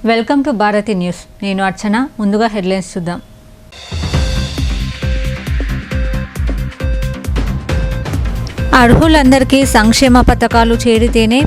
Welcome to Bharati news. నేను అర్చన. ముందుగా headlines చూద్దాం. అర్హులందరికీ సంక్షేమ పథకాలు చేరితేనే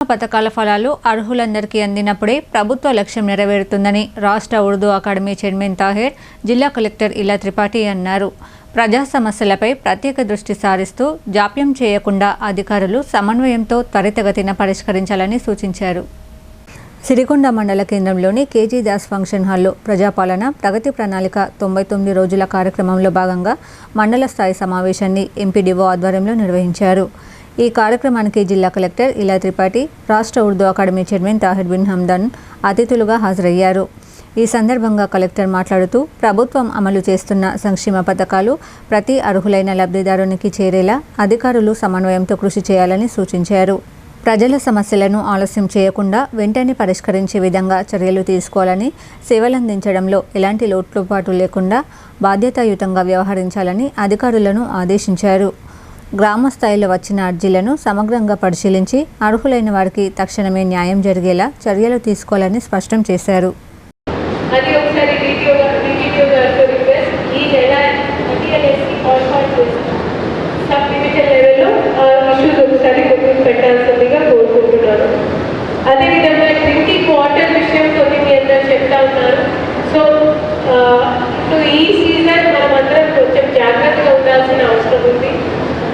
పథకాల ఫలాలు అర్హులందరికీ అందినప్పుడే ప్రభుత్వ లక్ష్యం నెరవేరుతుందని రాష్ట్ర ఉర్దూ అకాడమీ చైర్మన్ తాహిర్, జిల్లా కలెక్టర్ ఇలా త్రిపాఠి అన్నారు. ప్రజా సమస్యలపై ప్రత్యేక దృష్టి సారిస్తూ జాప్యం చేయకుండా అధికారులు సమన్వయంతో త్వరితగతిన పరిష్కరించాలని సూచించారు. సిరికొండ మండల కేంద్రంలోని కేజీ దాస్ ఫంక్షన్ హాల్లో ప్రజాపాలన ప్రగతి ప్రణాళిక 99 రోజుల కార్యక్రమంలో భాగంగా మండల స్థాయి సమావేశాన్ని ఎంపీడీఓ ఆధ్వర్యంలో నిర్వహించారు. ఈ కార్యక్రమానికి జిల్లా కలెక్టర్ ఇలా త్రిపాఠి, రాష్ట్ర ఉర్దూ అకాడమీ చైర్మన్ తాహిర్ బిన్ హమ్దాన్ అతిథులుగా హాజరయ్యారు. ఈ సందర్భంగా కలెక్టర్ మాట్లాడుతూ ప్రభుత్వం అమలు చేస్తున్న సంక్షేమ పథకాలు ప్రతి అర్హులైన లబ్ధిదారునికి చేరేలా అధికారులు సమన్వయంతో కృషి చేయాలని సూచించారు. ప్రజల సమస్యలను ఆలస్యం చేయకుండా వెంటనే పరిష్కరించే విధంగా చర్యలు తీసుకోవాలని, సేవలందించడంలో ఎలాంటి లోటుపాటు లేకుండా బాధ్యతాయుతంగా వ్యవహరించాలని అధికారులను ఆదేశించారు. గ్రామ స్థాయిలో వచ్చిన అర్జీలను సమగ్రంగా పరిశీలించి అర్హులైన వారికి తక్షణమే న్యాయం జరిగేలా చర్యలు తీసుకోవాలని స్పష్టం చేశారు. అదేవిధంగా డ్రింకింగ్ వాటర్ విషయం కొన్ని మీ అందరూ చెప్తా ఉన్నారు. సో ఈ సీజన్ మనం అందరం కొంచెం జాగ్రత్తగా ఉండాల్సిన అవసరం ఉంది.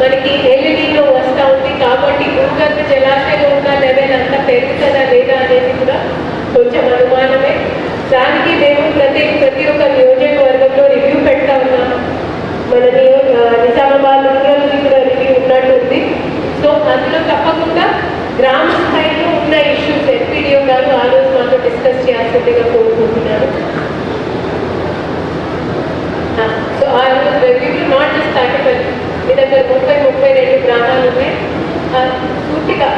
మనకి ఎల్ఈడీలో వస్తూ ఉంది కాబట్టి భూగర్భ జలాశయంలో ఉన్న లెవెల్ అంతా పెరుగుతుందా లేదా అనేది కూడా కొంచెం అనుమానమే. దానికి మేము ప్రతి ఒక్క నియోజకవర్గంలో రివ్యూ పెడతా ఉన్నాము. మన నిజామాబాద్ రూరల్కి కూడా రివ్యూ ఉన్నట్టు ఉంది. సో అందులో తప్పకుండా గ్రామ స్థాయిలో ఉన్న ఇష్యూస్ ఎంపీడీఓ గారు ఆ రోజు మాతో డిస్కస్ చేయాల్సిందిగా కోరుకుంటున్నాను. సో ఆ రోజు రివ్యూ నాట్ జస్ట్ తాటిపల్లి, మీ దగ్గర 32 గ్రామాలు ఉన్నాయి. పూర్తిగా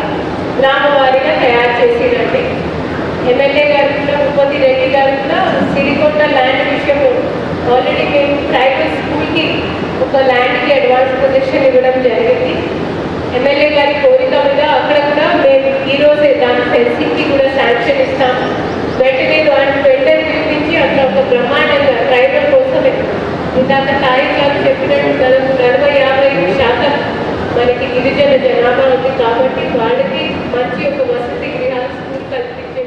గ్రామ వారీగా తయారు చేసిరండి. ఎమ్మెల్యే గారు కూడా, ఉపతి రెడ్డి గారు కూడా సిరికొండ ల్యాండ్ విషయం ఆల్రెడీ మేము ప్రైవేట్ స్కూల్కి ఒక ల్యాండ్కి అడ్వాన్స్ పొజిషన్ ఇవ్వడం జరిగింది. ఎమ్మెల్యే గారి కోరిక మీద అక్కడ కూడా మేము ఈరోజే దాని ఫెన్సింగ్కి కూడా శాంక్షన్ ఇస్తాము. వెంటనే వెంటనే పిలిపించి అక్కడ ఒక బ్రహ్మాండంగా ట్రైబల్ కోసమే ఇందాక తాయిల్ గారు చెప్పినట్టు 40-50% మనకి గిరిజన జనాభా ఉంది కాబట్టి వాళ్ళకి మంచి ఒక వసతి గృహాలు స్కూల్ కల్పించే.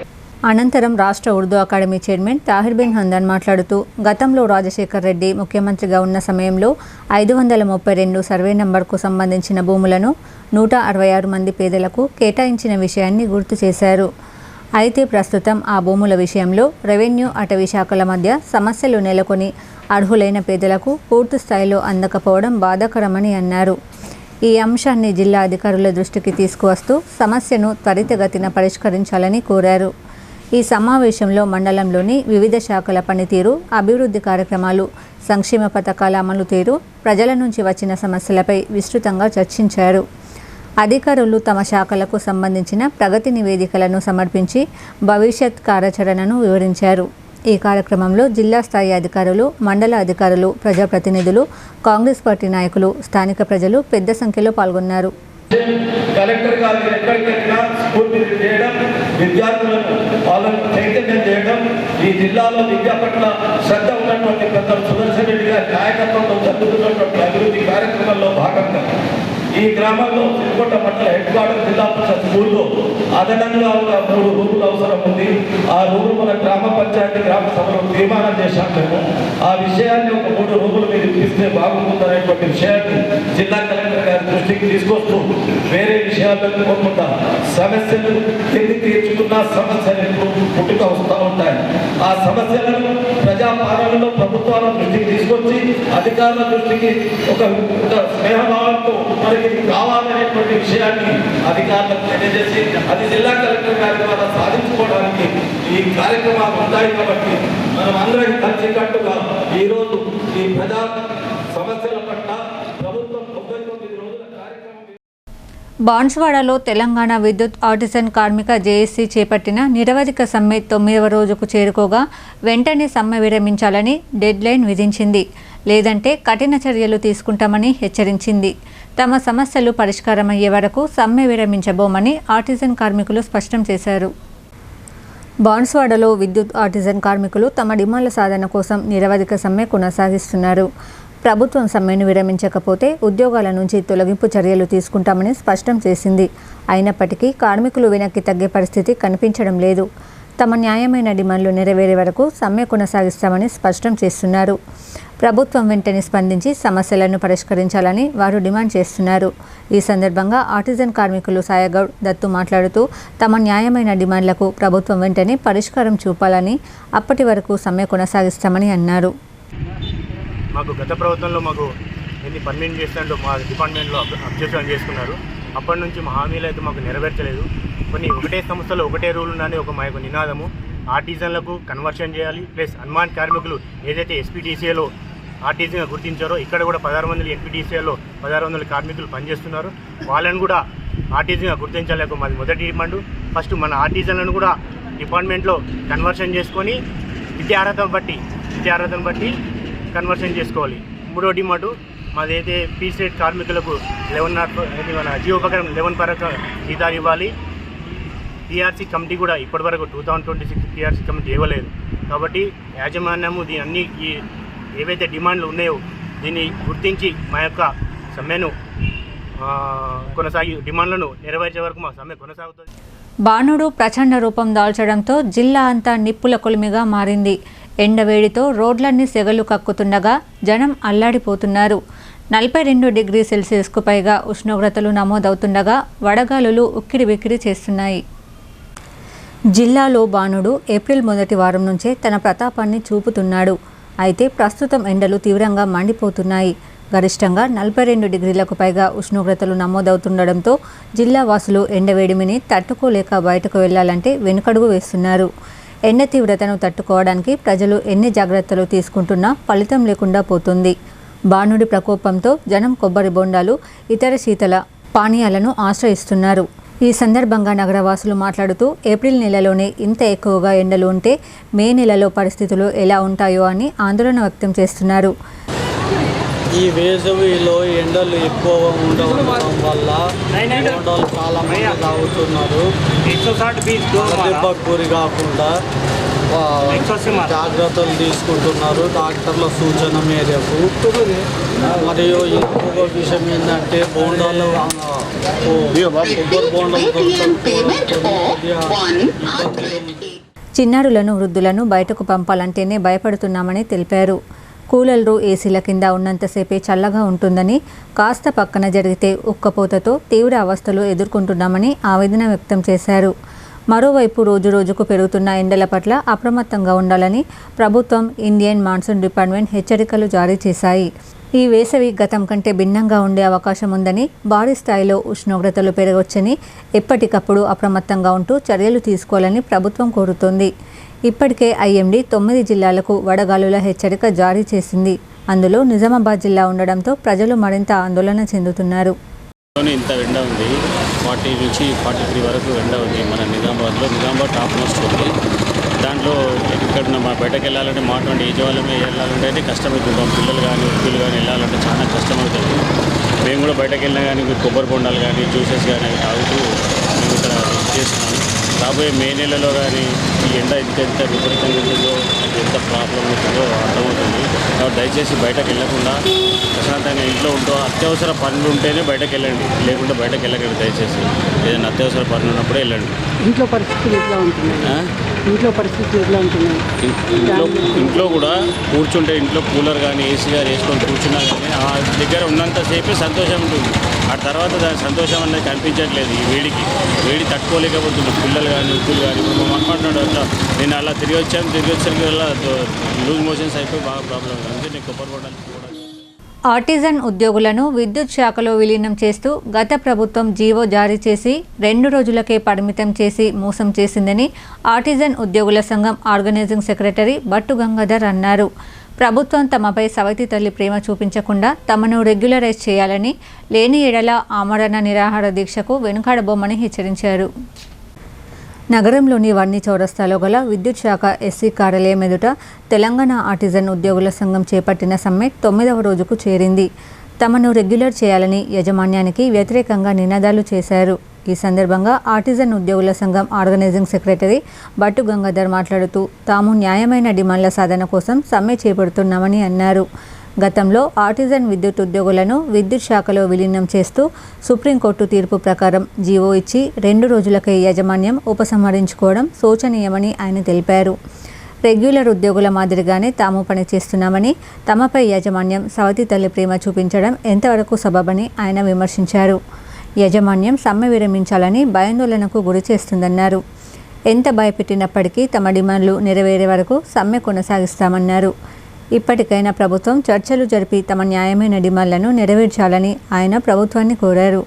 అనంతరం రాష్ట్ర ఉర్దూ అకాడమీ చైర్మన్ తాహిర్ బిన్ హమ్దాన్ మాట్లాడుతూ గతంలో రాజశేఖర్ రెడ్డి ముఖ్యమంత్రిగా ఉన్న సమయంలో 532 సర్వే నంబర్కు సంబంధించిన భూములను 166 మంది పేదలకు కేటాయించిన విషయాన్ని గుర్తు చేశారు. అయితే ప్రస్తుతం ఆ భూముల విషయంలో రెవెన్యూ అటవీ శాఖల మధ్య సమస్యలు నెలకొని అర్హులైన పేదలకు పూర్తి స్థాయిలో అందకపోవడం బాధాకరమని అన్నారు. ఈ అంశాన్ని జిల్లా అధికారుల దృష్టికి తీసుకువస్తూ సమస్యను త్వరితగతిన పరిష్కరించాలని కోరారు. ఈ సమావేశంలో మండలంలోని వివిధ శాఖల పనితీరు, అభివృద్ధి కార్యక్రమాలు, సంక్షేమ పథకాల అమలు తీరు, ప్రజల నుంచి వచ్చిన సమస్యలపై విస్తృతంగా చర్చించారు. అధికారులు తమ శాఖలకు సంబంధించిన ప్రగతి నివేదికలను సమర్పించి భవిష్యత్ కార్యాచరణను వివరించారు. ఈ కార్యక్రమంలో జిల్లా స్థాయి అధికారులు, మండల అధికారులు, ప్రజాప్రతినిధులు, కాంగ్రెస్ పార్టీ నాయకులు, స్థానిక ప్రజలు పెద్ద సంఖ్యలో పాల్గొన్నారు. కలెక్టర్ గారు ఎక్కడికి వెళ్ళినా స్కూల్ విజిట్ చేయడం, విద్యార్థులను వాళ్ళను చైతన్యం చేయడం, ఈ జిల్లాలో విద్య పట్ల శ్రద్ధ ఉన్నటువంటి పెద్దలు సుదర్శన్ రెడ్డి గారి నాయకత్వంలో జరుగుతున్నటువంటి అభివృద్ధి కార్యక్రమంలో భాగంగా ఈ గ్రామంలో సిరికొండ మండల హెడ్ క్వార్టర్ జిల్లా పరిషత్ స్కూల్లో అదనంగా ఒక 3 రూములు అవసరం ఉంది. ఆ రూములు మన గ్రామ పంచాయతీ గ్రామ సభలో తీర్మానం చేశాం. మేము ఆ విషయాన్ని ఒక 3 రూములు మీరు ఇప్పిస్తే బాగుంటుందనేటువంటి విషయాన్ని జిల్లా కలెక్టర్ గారి దృష్టికి తీసుకొస్తూ వేరే విషయాలను పోకుండా సమస్యలు ఎన్ని తీర్చుకున్న సమస్యలు పుట్టుక వస్తూ ఉంటాయి. ఆ సమస్యలను ప్రజాపాలనలో ప్రభుత్వాల దృష్టికి తీసుకొచ్చి అధికారుల దృష్టికి ఒక స్నేహభావంతో మనకి కావాలనేటువంటి విషయాన్ని అధికారులకు తెలియజేసి అది జిల్లా కలెక్టర్ గారి ద్వారా సాధించుకోవడానికి ఈ కార్యక్రమాలు ఉంటాయి. కాబట్టి మనం అందరం కలిసికట్టుగా ఈరోజు ఈ ప్రజా సమస్యల పట్ల ప్రభుత్వం 99 రోజుల కార్యక్రమం. బాన్స్వాడలో తెలంగాణ విద్యుత్ ఆర్టిజన్ కార్మిక జేఏసీ చేపట్టిన నిరవధిక సమ్మె 9వ రోజుకు చేరుకోగా వెంటనే సమ్మె విరమించాలని డెడ్లైన్ విధించింది. లేదంటే కఠిన చర్యలు తీసుకుంటామని హెచ్చరించింది. తమ సమస్యలు పరిష్కారమయ్యే వరకు సమ్మె విరమించబోమని ఆర్టిజన్ కార్మికులు స్పష్టం చేశారు. బాన్స్వాడలో విద్యుత్ ఆర్టిజన్ కార్మికులు తమ డిమాండ్ల సాధన కోసం నిరవధిక సమ్మె కొనసాగిస్తున్నారు. ప్రభుత్వం సమ్మెను విరమించకపోతే ఉద్యోగాల నుంచి తొలగింపు చర్యలు తీసుకుంటామని స్పష్టం చేసింది. అయినప్పటికీ కార్మికులు వెనక్కి తగ్గే పరిస్థితి కనిపించడం లేదు. తమ న్యాయమైన డిమాండ్లు నెరవేరే వరకు సమ్మె కొనసాగిస్తామని స్పష్టం చేస్తున్నారు. ప్రభుత్వం వెంటనే స్పందించి సమస్యలను పరిష్కరించాలని వారు డిమాండ్ చేస్తున్నారు. ఈ సందర్భంగా ఆర్టిజన్ కార్మికులు సాయగౌడ్ దత్తు మాట్లాడుతూ తమ న్యాయమైన డిమాండ్లకు ప్రభుత్వం వెంటనే పరిష్కారం చూపాలని, అప్పటి వరకు సమ్మె కొనసాగిస్తామని అన్నారు. మాకు గత ప్రభుత్వంలో మాకు ఎన్ని పర్మనెంట్ చేస్తాంటో మా డిపార్ట్మెంట్లో అబ్జెక్షన్ చేసుకున్నారు. అప్పటి నుంచి మా హామీలు అయితే మాకు నెరవేర్చలేదు. కొన్ని ఒకటే సంస్థలో ఒకటే రూల్ ఉందని మా యొక్క నినాదము. ఆర్టిజన్లకు కన్వర్షన్ చేయాలి, ప్లస్ అన్మాన్ కార్మికులు ఏదైతే ఎస్పీటీసీఏలో ఆర్టిజన్గా గుర్తించారో ఇక్కడ కూడా 1600 ఎన్పీటీసీఏలో 1600 కార్మికులు పనిచేస్తున్నారు. వాళ్ళని కూడా ఆర్టిజన్గా గుర్తించాలి. మాది మొదటి డిమాండ్. ఫస్ట్ మన ఆర్టిజన్లను కూడా డిపార్ట్మెంట్లో కన్వర్షన్ చేసుకొని విద్యార్హతను బట్టి కన్వర్షన్ చేసుకోవాలి. మూడో డిమాండ్ మాదైతే పీస్ రేట్ కార్మికులకు 11 మన జియో ప్రకారం 11 పరక జీతాలు ఇవ్వాలి. టీఆర్సీ కమిటీ కూడా ఇప్పటివరకు 2026 టీఆర్సీ కమిటీ ఇవ్వలేదు. కాబట్టి యాజమాన్యము దీని అన్ని ఏవైతే డిమాండ్లు ఉన్నాయో దీన్ని గుర్తించి మా యొక్క సమ్మెను డిమాండ్లను నెరవేర్చే వరకు మా సమ్మె కొనసాగుతుంది. బాణుడు ప్రచండ రూపం దాల్చడంతో జిల్లా అంతా నిప్పుల కొలిమిగా మారింది. ఎండవేడితో రోడ్లన్నీ సెగలు కక్కుతుండగా జనం అల్లాడిపోతున్నారు. 42 డిగ్రీ సెల్సియస్కు పైగా ఉష్ణోగ్రతలు నమోదవుతుండగా వడగాలులు ఉక్కిరిబిక్కిరి చేస్తున్నాయి. జిల్లాలో బాణుడు ఏప్రిల్ మొదటి వారం నుంచే తన ప్రతాపాన్ని చూపుతున్నాడు. అయితే ప్రస్తుతం ఎండలు తీవ్రంగా మండిపోతున్నాయి. గరిష్టంగా 42 డిగ్రీలకు పైగా ఉష్ణోగ్రతలు నమోదవుతుండడంతో జిల్లా వాసులు ఎండవేడిమిని తట్టుకోలేక బయటకు వెళ్లాలంటే వెనుకడుగు వేస్తున్నారు. ఎండ తీవ్రతను తట్టుకోవడానికి ప్రజలు ఎన్ని జాగ్రత్తలు తీసుకుంటున్నా ఫలితం లేకుండా పోతుంది. బాణుడి ప్రకోపంతో జనం కొబ్బరి బొండాలు, ఇతర శీతల పానీయాలను ఆశ్రయిస్తున్నారు. ఈ సందర్భంగా నగరవాసులు మాట్లాడుతూ ఏప్రిల్ నెలలోనే ఇంత ఎక్కువగా ఎండలు ఉంటే మే నెలలో పరిస్థితులు ఎలా ఉంటాయో అని ఆందోళన వ్యక్తం చేస్తున్నారు. ఈ వేసవిలో ఎండలు ఎక్కువ ఉండడం వల్ల బోండాలు చాలా మంది తాగుతున్నారు. దెబ్బకు గురి కాకుండా జాగ్రత్తలు తీసుకుంటున్నారు డాక్టర్ల సూచన మేరకు. మరియు ఇంకొక విషయం ఏంటంటే బోండాలు కొబ్బరి బోండాలు చిన్నారులను, వృద్ధులను బయటకు పంపాలంటేనే భయపడుతున్నామని తెలిపారు. కూలర్లు, ఏసీల కింద ఉన్నంతసేపే చల్లగా ఉంటుందని, కాస్త పక్కన జరిగితే ఉక్కపోతతో తీవ్ర అవస్థలు ఎదుర్కొంటున్నామని ఆవేదన వ్యక్తం చేశారు. మరోవైపు రోజురోజుకు పెరుగుతున్న ఎండల పట్ల అప్రమత్తంగా ఉండాలని ప్రభుత్వం, ఇండియన్ మాన్సూన్ డిపార్ట్మెంట్ హెచ్చరికలు జారీ చేశాయి. ఈ వేసవి గతం కంటే భిన్నంగా ఉండే అవకాశం ఉందని, భారీ స్థాయిలో ఉష్ణోగ్రతలు పెరగవచ్చని ఎప్పటికప్పుడు అప్రమత్తంగా ఉంటూ చర్యలు తీసుకోవాలని ప్రభుత్వం కోరుతోంది. ఇప్పటికే ఐఎండీ 9 జిల్లాలకు వడగాలుల హెచ్చరిక జారీ చేసింది. అందులో నిజామాబాద్ జిల్లా ఉండడంతో ప్రజలు మరింత ఆందోళన చెందుతున్నారు. ఇంత ఎండ ఉంది, 40 నుంచి 43 వరకు ఎండ ఉంది. మన నిజామాబాద్ టాప్ మోస్ట్ ఉంది. దాంట్లో ఇక్కడ బయటకు వెళ్ళాలంటే మాట్లాడి ఏజ్ వాళ్ళమే వెళ్ళాలంటే అయితే కష్టమవుతుంటాం. పిల్లలు కానీ వృద్ధులు కానీ వెళ్ళాలంటే చాలా కష్టమవుతుంది. మేము కూడా బయటకు వెళ్ళినా కానీ కొబ్బరి బొండాలు కానీ జ్యూసెస్ కానీ అవి తాగుతూ మేము ఇక్కడ చేస్తున్నాము. రాబోయే మే నెలలో కానీ ఈ ఎండ ఎంత విపరీతంగా ఉంటుందో, ఎంత ప్రాబ్లం అవుతుందో అర్థమవుతుంది. కాబట్టి దయచేసి బయటకు వెళ్ళకుండా ప్రశాంతంగా ఇంట్లో ఉంటూ అత్యవసర పనులు ఉంటేనే బయటకు వెళ్ళండి, లేకుంటే బయటకు వెళ్ళకండి. దయచేసి ఏదైనా అత్యవసర పనులు ఉన్నప్పుడే వెళ్ళండి. ఇంట్లో పరిస్థితులు ఎట్లా ఉంటున్నాయి? ఇంట్లో కూడా కూర్చుంటే ఇంట్లో కూలర్ కానీ ఏసీ కానీ వేసుకొని కూర్చున్నా కానీ ఆ దగ్గర ఉన్నంతసేపే సంతోషం ఉంటుంది. ఆ తర్వాత దాని సంతోషం అనేది కనిపించట్లేదు. ఈ వేడి తట్టుకోలేకపోతున్నాం. పిల్లలు కానీ వృద్ధులు కానీ ఇప్పుడు మాట్లాడుతున్నాడు అట్లా నేను అలా తిరిగి వచ్చేసరికి వల్ల లూజ్ మోషన్స్ అయిపోయి బాగా ప్రాబ్లం. అందుకే నేను కొబ్బరి బొండాలు కూడా. ఆర్టిజన్ ఉద్యోగులను విద్యుత్ శాఖలో విలీనం చేస్తూ గత ప్రభుత్వం జీవో జారీ చేసి 2 రోజులకే పరిమితం చేసి మోసం చేసిందని ఆర్టిజన్ ఉద్యోగుల సంఘం ఆర్గనైజింగ్ సెక్రటరీ భట్టు గంగాధర్ అన్నారు. ప్రభుత్వం తమపై సవతి తల్లి ప్రేమ చూపించకుండా తమను రెగ్యులరైజ్ చేయాలని, లేని ఎడల ఆమరణ నిరాహార దీక్షకు వెనుకాడబోమని హెచ్చరించారు. నగరంలోని వర్ణి చౌరస్తాలో గల విద్యుత్ శాఖ ఎస్సీ కార్యాలయం ఎదుట తెలంగాణ ఆర్టిజన్ ఉద్యోగుల సంఘం చేపట్టిన సమ్మె 9వ రోజుకు చేరింది. తమను రెగ్యులర్ చేయాలని యాజమాన్యానికి వ్యతిరేకంగా నినాదాలు చేశారు. ఈ సందర్భంగా ఆర్టిజన్ ఉద్యోగుల సంఘం ఆర్గనైజింగ్ సెక్రటరీ భట్టు గంగాధర్ మాట్లాడుతూ తాము న్యాయమైన డిమాండ్ల సాధన కోసం సమ్మె చేపడుతున్నామని అన్నారు. గతంలో ఆర్టిజన్ విద్యుత్ ఉద్యోగులను విద్యుత్ శాఖలో విలీనం చేస్తూ సుప్రీంకోర్టు తీర్పు ప్రకారం జీవో ఇచ్చి 2 రోజులకే యాజమాన్యం ఉపసంహరించుకోవడం శోచనీయమని ఆయన తెలిపారు. రెగ్యులర్ ఉద్యోగుల మాదిరిగానే తాము పనిచేస్తున్నామని, తమపై యాజమాన్యం సవతి తల్లి ప్రేమ చూపించడం ఎంతవరకు సబబని ఆయన విమర్శించారు. యాజమాన్యం సమ్మె విరమించాలని భయాందోళనకు గురి చేస్తుందన్నారు. ఎంత భయపెట్టినప్పటికీ తమ డిమాండ్లు నెరవేరే వరకు సమ్మె కొనసాగిస్తామన్నారు. ఇప్పటికైనా ప్రభుత్వం చర్చలు జరిపి తమ న్యాయమైన డిమాండ్లను నెరవేర్చాలని ఆయన ప్రభుత్వాన్ని కోరారు.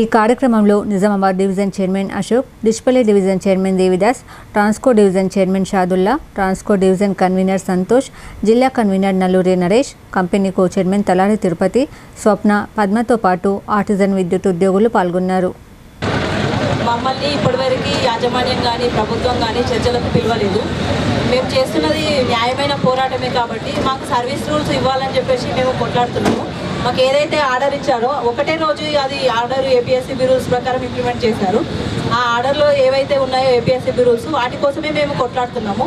ఈ కార్యక్రమంలో నిజామాబాద్ డివిజన్ చైర్మన్ అశోక్, డిస్పలే division chairman Devidas, Transco division chairman Shadulla, Transco division convener Santosh, జిల్లా convener Nalluri Naresh, company co chairman Talari Tirupati, Swapna, పద్మతో పాటు ఆర్టిజన్ విద్యుత్ ఉద్యోగులు పాల్గొన్నారు. మమ్మల్ని ఇప్పటివరకు యాజమాన్యం కానీ ప్రభుత్వం కానీ చర్చలకు పిలవలేదు. మేము చేస్తున్నది న్యాయమైన పోరాటమే కాబట్టి మాకు సర్వీస్ రూల్స్ ఇవ్వాలని చెప్పేసి మేము కొట్లాడుతున్నాము. మాకు ఏదైతే ఆర్డర్ ఇచ్చారో ఒకటే రోజు అది ఆర్డర్ ఏపీఎస్సీబీ రూల్స్ ప్రకారం ఇంప్లిమెంట్ చేశారు. ఆ ఆర్డర్లో ఏవైతే ఉన్నాయో ఏపీఎస్సీబీ రూల్స్ వాటి కోసమే మేము కొట్లాడుతున్నాము.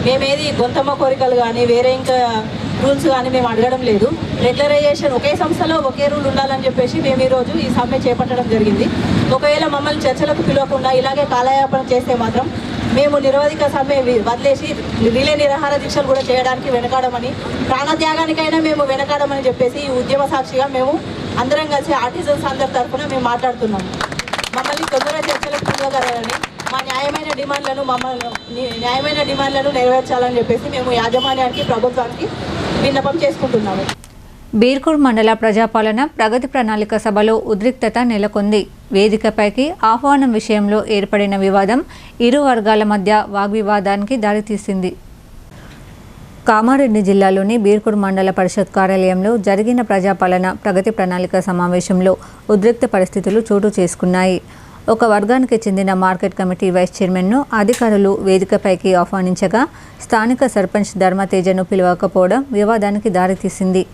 మేమేది గొంతమ్మ కోరికలు కానీ వేరే ఇంకా రూల్స్ కానీ మేము అడగడం లేదు. రెగ్యులరైజేషన్ ఒకే సంస్థలో ఒకే రూల్ ఉండాలని చెప్పేసి మేము ఈరోజు ఈ సమ్మె చేపట్టడం జరిగింది. ఒకవేళ మమ్మల్ని చర్చలకు పిలవకుండా ఇలాగే కాలయాపన చేస్తే మాత్రం మేము నిరవధిక సమ్మె వదిలేసి రిలే నిరాహార దీక్షలు కూడా చేయడానికి వెనకాడమని, ప్రాణత్యాగానికైనా మేము వెనకాడమని చెప్పేసి ఈ ఉద్యమ సాక్షిగా మేము అందరం కలిసి ఆర్టిజన్స్ అందరి తరఫున మేము మాట్లాడుతున్నాము. మమ్మల్ని తొందరగా చర్చలకు పిలవగలరని, మా న్యాయమైన డిమాండ్లను నెరవేర్చాలని చెప్పేసి మేము యాజమాన్యానికి ప్రభుత్వానికి విన్నపం చేసుకుంటున్నాము. బీర్కూర్ మండల ప్రజాపాలన ప్రగతి ప్రణాళిక సభలో ఉద్రిక్తత నెలకొంది. వేదికపైకి ఆహ్వానం విషయంలో ఏర్పడిన వివాదం ఇరు వర్గాల మధ్య వాగ్వివాదానికి దారితీసింది. కామారెడ్డి జిల్లాలోని బీర్కూర్ మండల పరిషత్ కార్యాలయంలో జరిగిన ప్రజాపాలన ప్రగతి ప్రణాళిక సమావేశంలో ఉద్రిక్త పరిస్థితులు చోటు చేసుకున్నాయి. ఒక వర్గానికి చెందిన మార్కెట్ కమిటీ వైస్ చైర్మన్ను అధికారులు వేదికపైకి ఆహ్వానించగా స్థానిక సర్పంచ్ ధర్మతేజను పిలవకపోవడం వివాదానికి దారితీసింది.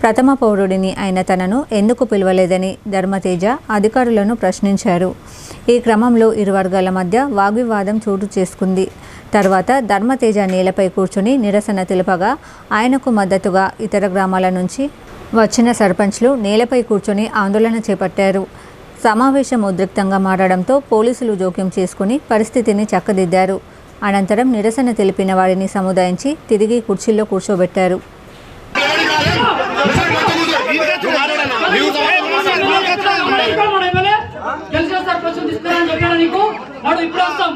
ప్రథమ పౌరుడిని అయిన తనను ఎందుకు పిలవలేదని ధర్మతేజ అధికారులను ప్రశ్నించారు. ఈ క్రమంలో ఇరు వర్గాల మధ్య వాగ్వివాదం చోటు చేసుకుంది. తర్వాత ధర్మతేజ నేలపై కూర్చుని నిరసన తెలుపగా ఆయనకు మద్దతుగా ఇతర గ్రామాల నుంచి వచ్చిన సర్పంచ్లు నేలపై కూర్చొని ఆందోళన చేపట్టారు. సమావేశం ఉద్రిక్తంగా మారడంతో పోలీసులు జోక్యం చేసుకుని పరిస్థితిని చక్కదిద్దారు. అనంతరం నిరసన తెలిపిన వారిని సముదాయించి తిరిగి కుర్చీల్లో కూర్చోబెట్టారు. గెలిచిన సర్పంచ్ తీసుకురా అని చెప్పాను నీకు. వాడు ఇప్పుడు వస్తాం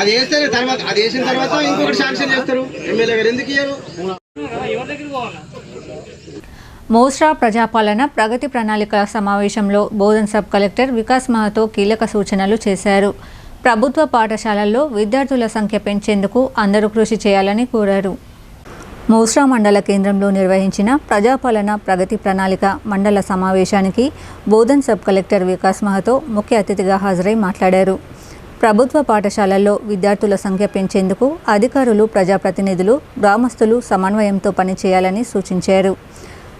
అది వేస్తారు తర్వాత, అది వేసిన తర్వాత ఇంకొకటి శాంక్షన్ చేస్తారు. ఎమ్మెల్యే గారు ఎందుకు ఇయ్యారు? మోస్రా ప్రజాపాలన ప్రగతి ప్రణాళికల సమావేశంలో బోధన్ సబ్ కలెక్టర్ వికాస్ మహతో కీలక సూచనలు చేశారు. ప్రభుత్వ పాఠశాలల్లో విద్యార్థుల సంఖ్య పెంచేందుకు అందరూ కృషి చేయాలని కోరారు. మోస్రా మండల కేంద్రంలో నిర్వహించిన ప్రజాపాలన ప్రగతి ప్రణాళిక మండల సమావేశానికి బోధన్ సబ్ కలెక్టర్ వికాస్ మహతో ముఖ్య అతిథిగా హాజరై మాట్లాడారు. ప్రభుత్వ పాఠశాలల్లో విద్యార్థుల సంఖ్య పెంచేందుకు అధికారులు, ప్రజాప్రతినిధులు, గ్రామస్తులు సమన్వయంతో పనిచేయాలని సూచించారు.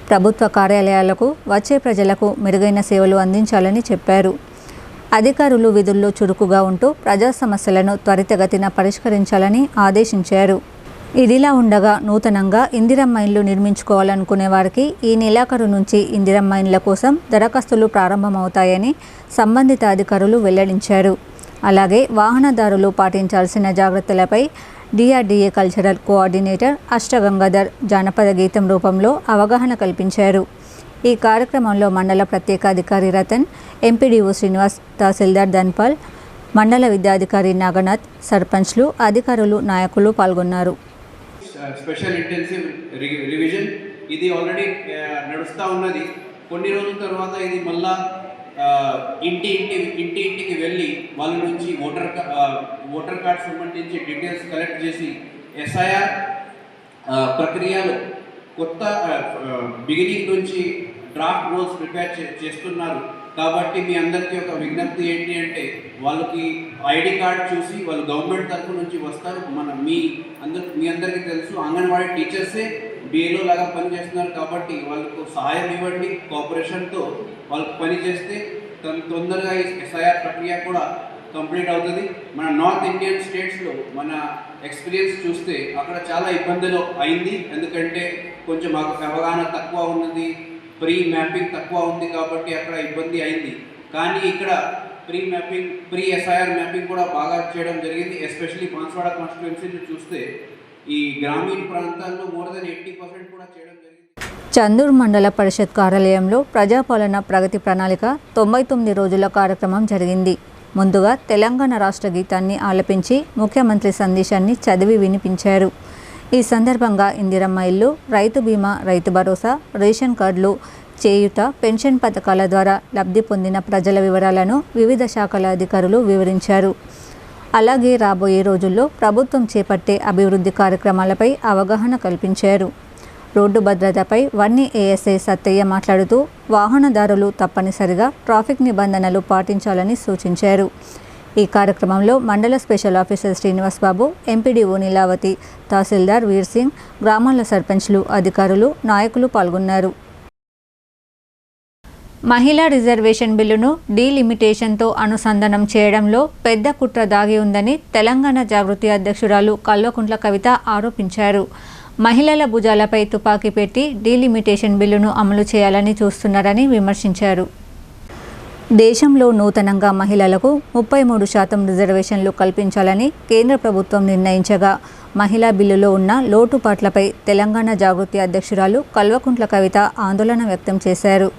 ప్రభుత్వ కార్యాలయాలకు వచ్చే ప్రజలకు మెరుగైన సేవలు అందించాలని చెప్పారు. అధికారులు విధుల్లో చురుకుగా ఉంటూ ప్రజా సమస్యలను త్వరితగతిన పరిష్కరించాలని ఆదేశించారు. ఇదిలా ఉండగా నూతనంగా ఇందిరమ్మ ఇండ్లు నిర్మించుకోవాలనుకునే వారికి ఈ నెలాఖరు నుంచి ఇందిరమ్మ ఇండ్ల కోసం దరఖాస్తులు ప్రారంభమవుతాయని సంబంధిత అధికారులు వెల్లడించారు. అలాగే వాహనదారులు పాటించాల్సిన జాగ్రత్తలపై డిఆర్డీఏ కల్చరల్ కోఆర్డినేటర్ అష్టగంగాధర్ జానపద గీతం రూపంలో అవగాహన కల్పించారు. ఈ కార్యక్రమంలో మండల ప్రత్యేకాధికారి రతన్, ఎంపీడీఓ శ్రీనివాస్, తహసీల్దార్ ధన్పాల్, మండల విద్యాధికారి నాగనాథ్, సర్పంచ్లు, అధికారులు, నాయకులు పాల్గొన్నారు. స్పెషల్ ఇంటెన్సివ్ రివిజన్ ఇది ఆల్రెడీ నడుస్తూ ఉన్నది. కొన్ని రోజుల తర్వాత ఇది మళ్ళా ఇంటికి వెళ్ళి వాళ్ళ నుంచి ఓటర్ కార్డ్ సంబంధించి డీటెయిల్స్ కలెక్ట్ చేసి ఎస్ఐఆర్ ప్రక్రియలో కొత్త బిగినింగ్ నుంచి డ్రాఫ్ట్ రూల్స్ ప్రిపేర్ చేస్తున్నారు. కాబట్టి మీ అందరికీ ఒక విజ్ఞప్తి ఏంటి అంటే, వాళ్ళకి ఐడి కార్డ్ చూసి వాళ్ళు గవర్నమెంట్ తరఫు నుంచి వస్తారు. మీ అందరికీ తెలుసు, అంగన్వాడీ టీచర్సే బిఏలో లాగా పనిచేస్తున్నారు. కాబట్టి వాళ్ళకు సహాయం ఇవ్వండి. కోఆపరేషన్తో వాళ్ళకి పని చేస్తే తొందరగా ఈ ఎస్ఐఆర్ ప్రక్రియ కూడా కంప్లీట్ అవుతుంది. మన నార్త్ ఇండియన్ స్టేట్స్లో మన ఎక్స్పీరియన్స్ చూస్తే అక్కడ చాలా ఇబ్బందులు అయింది. ఎందుకంటే కొంచెం అవగాహన తక్కువ ఉన్నది, ప్రీ మ్యాపింగ్ తక్కువ ఉంది, కాబట్టి అక్కడ ఇబ్బంది అయింది. కానీ ఇక్కడ ప్రీ ఎస్ఐఆర్ మ్యాపింగ్ కూడా బాగా చేయడం జరిగింది. ఎస్పెషల్లీ బాన్స్వాడ కాన్స్టిట్యుయెన్సీని చూస్తే ఈ గ్రామీణ ప్రాంతాల్లో మోర్ దెన్ 80% కూడా చేయడం జరిగింది. చందూర్ మండల పరిషత్ కార్యాలయంలో ప్రజాపాలన ప్రగతి ప్రణాళిక 99 రోజుల కార్యక్రమం జరిగింది. ముందుగా తెలంగాణ రాష్ట్ర గీతాన్ని ఆలపించి ముఖ్యమంత్రి సందేశాన్ని చదివి వినిపించారు. ఈ సందర్భంగా ఇందిరమ్మ ఇల్లు, రైతు బీమా, రైతు భరోసా, రేషన్ కార్డులు, చేయూత, పెన్షన్ పథకాల ద్వారా లబ్ధి పొందిన ప్రజల వివరాలను వివిధ శాఖల అధికారులు వివరించారు. అలాగే రాబోయే రోజుల్లో ప్రభుత్వం చేపట్టే అభివృద్ధి కార్యక్రమాలపై అవగాహన కల్పించారు. రోడ్డు భద్రతపై వన్నీ ఏఎస్ఐ సత్తయ్య మాట్లాడుతూ వాహనదారులు తప్పనిసరిగా ట్రాఫిక్ నిబంధనలు పాటించాలని సూచించారు. ఈ కార్యక్రమంలో మండల స్పెషల్ ఆఫీసర్ శ్రీనివాస్ బాబు, ఎంపీడీఓ నీలావతి, తహసీల్దార్ వీర్ సింగ్, గ్రామాల సర్పంచ్లు, అధికారులు, నాయకులు పాల్గొన్నారు. మహిళా రిజర్వేషన్ బిల్లును డీలిమిటేషన్తో అనుసంధానం చేయడంలో పెద్ద కుట్ర దాగి ఉందని తెలంగాణ జాగృతి అధ్యక్షురాలు కల్వకుంట్ల కవిత ఆరోపించారు. మహిళల భుజాలపై తుపాకీ పెట్టి డీలిమిటేషన్ బిల్లును అమలు చేయాలని చూస్తున్నారని విమర్శించారు. దేశంలో నూతనంగా మహిళలకు 33% రిజర్వేషన్లు కల్పించాలని కేంద్ర ప్రభుత్వం నిర్ణయించగా మహిళా బిల్లులో ఉన్న లోటుపాట్లపై తెలంగాణ జాగృతి అధ్యక్షురాలు కల్వకుంట్ల కవిత ఆందోళన వ్యక్తం చేశారు.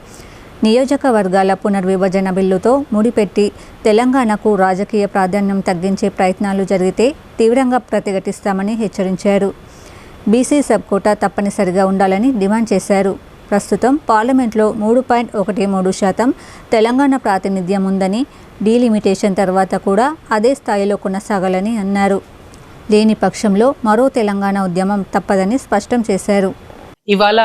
నియోజకవర్గాల పునర్విభజన బిల్లుతో ముడిపెట్టి తెలంగాణకు రాజకీయ ప్రాధాన్యం తగ్గించే ప్రయత్నాలు జరిగితే తీవ్రంగా ప్రతిఘటిస్తామని హెచ్చరించారు. బీసీ సబ్ కోటా తప్పనిసరిగా ఉండాలని డిమాండ్ చేశారు. ప్రస్తుతం పార్లమెంట్లో 3.13% తెలంగాణ ప్రాతినిధ్యం ఉందని, డీలిమిటేషన్ తర్వాత కూడా అదే స్థాయిలో కొనసాగాలని అన్నారు. లేని పక్షంలో మరో తెలంగాణ ఉద్యమం తప్పదని స్పష్టం చేశారు. ఇవాళ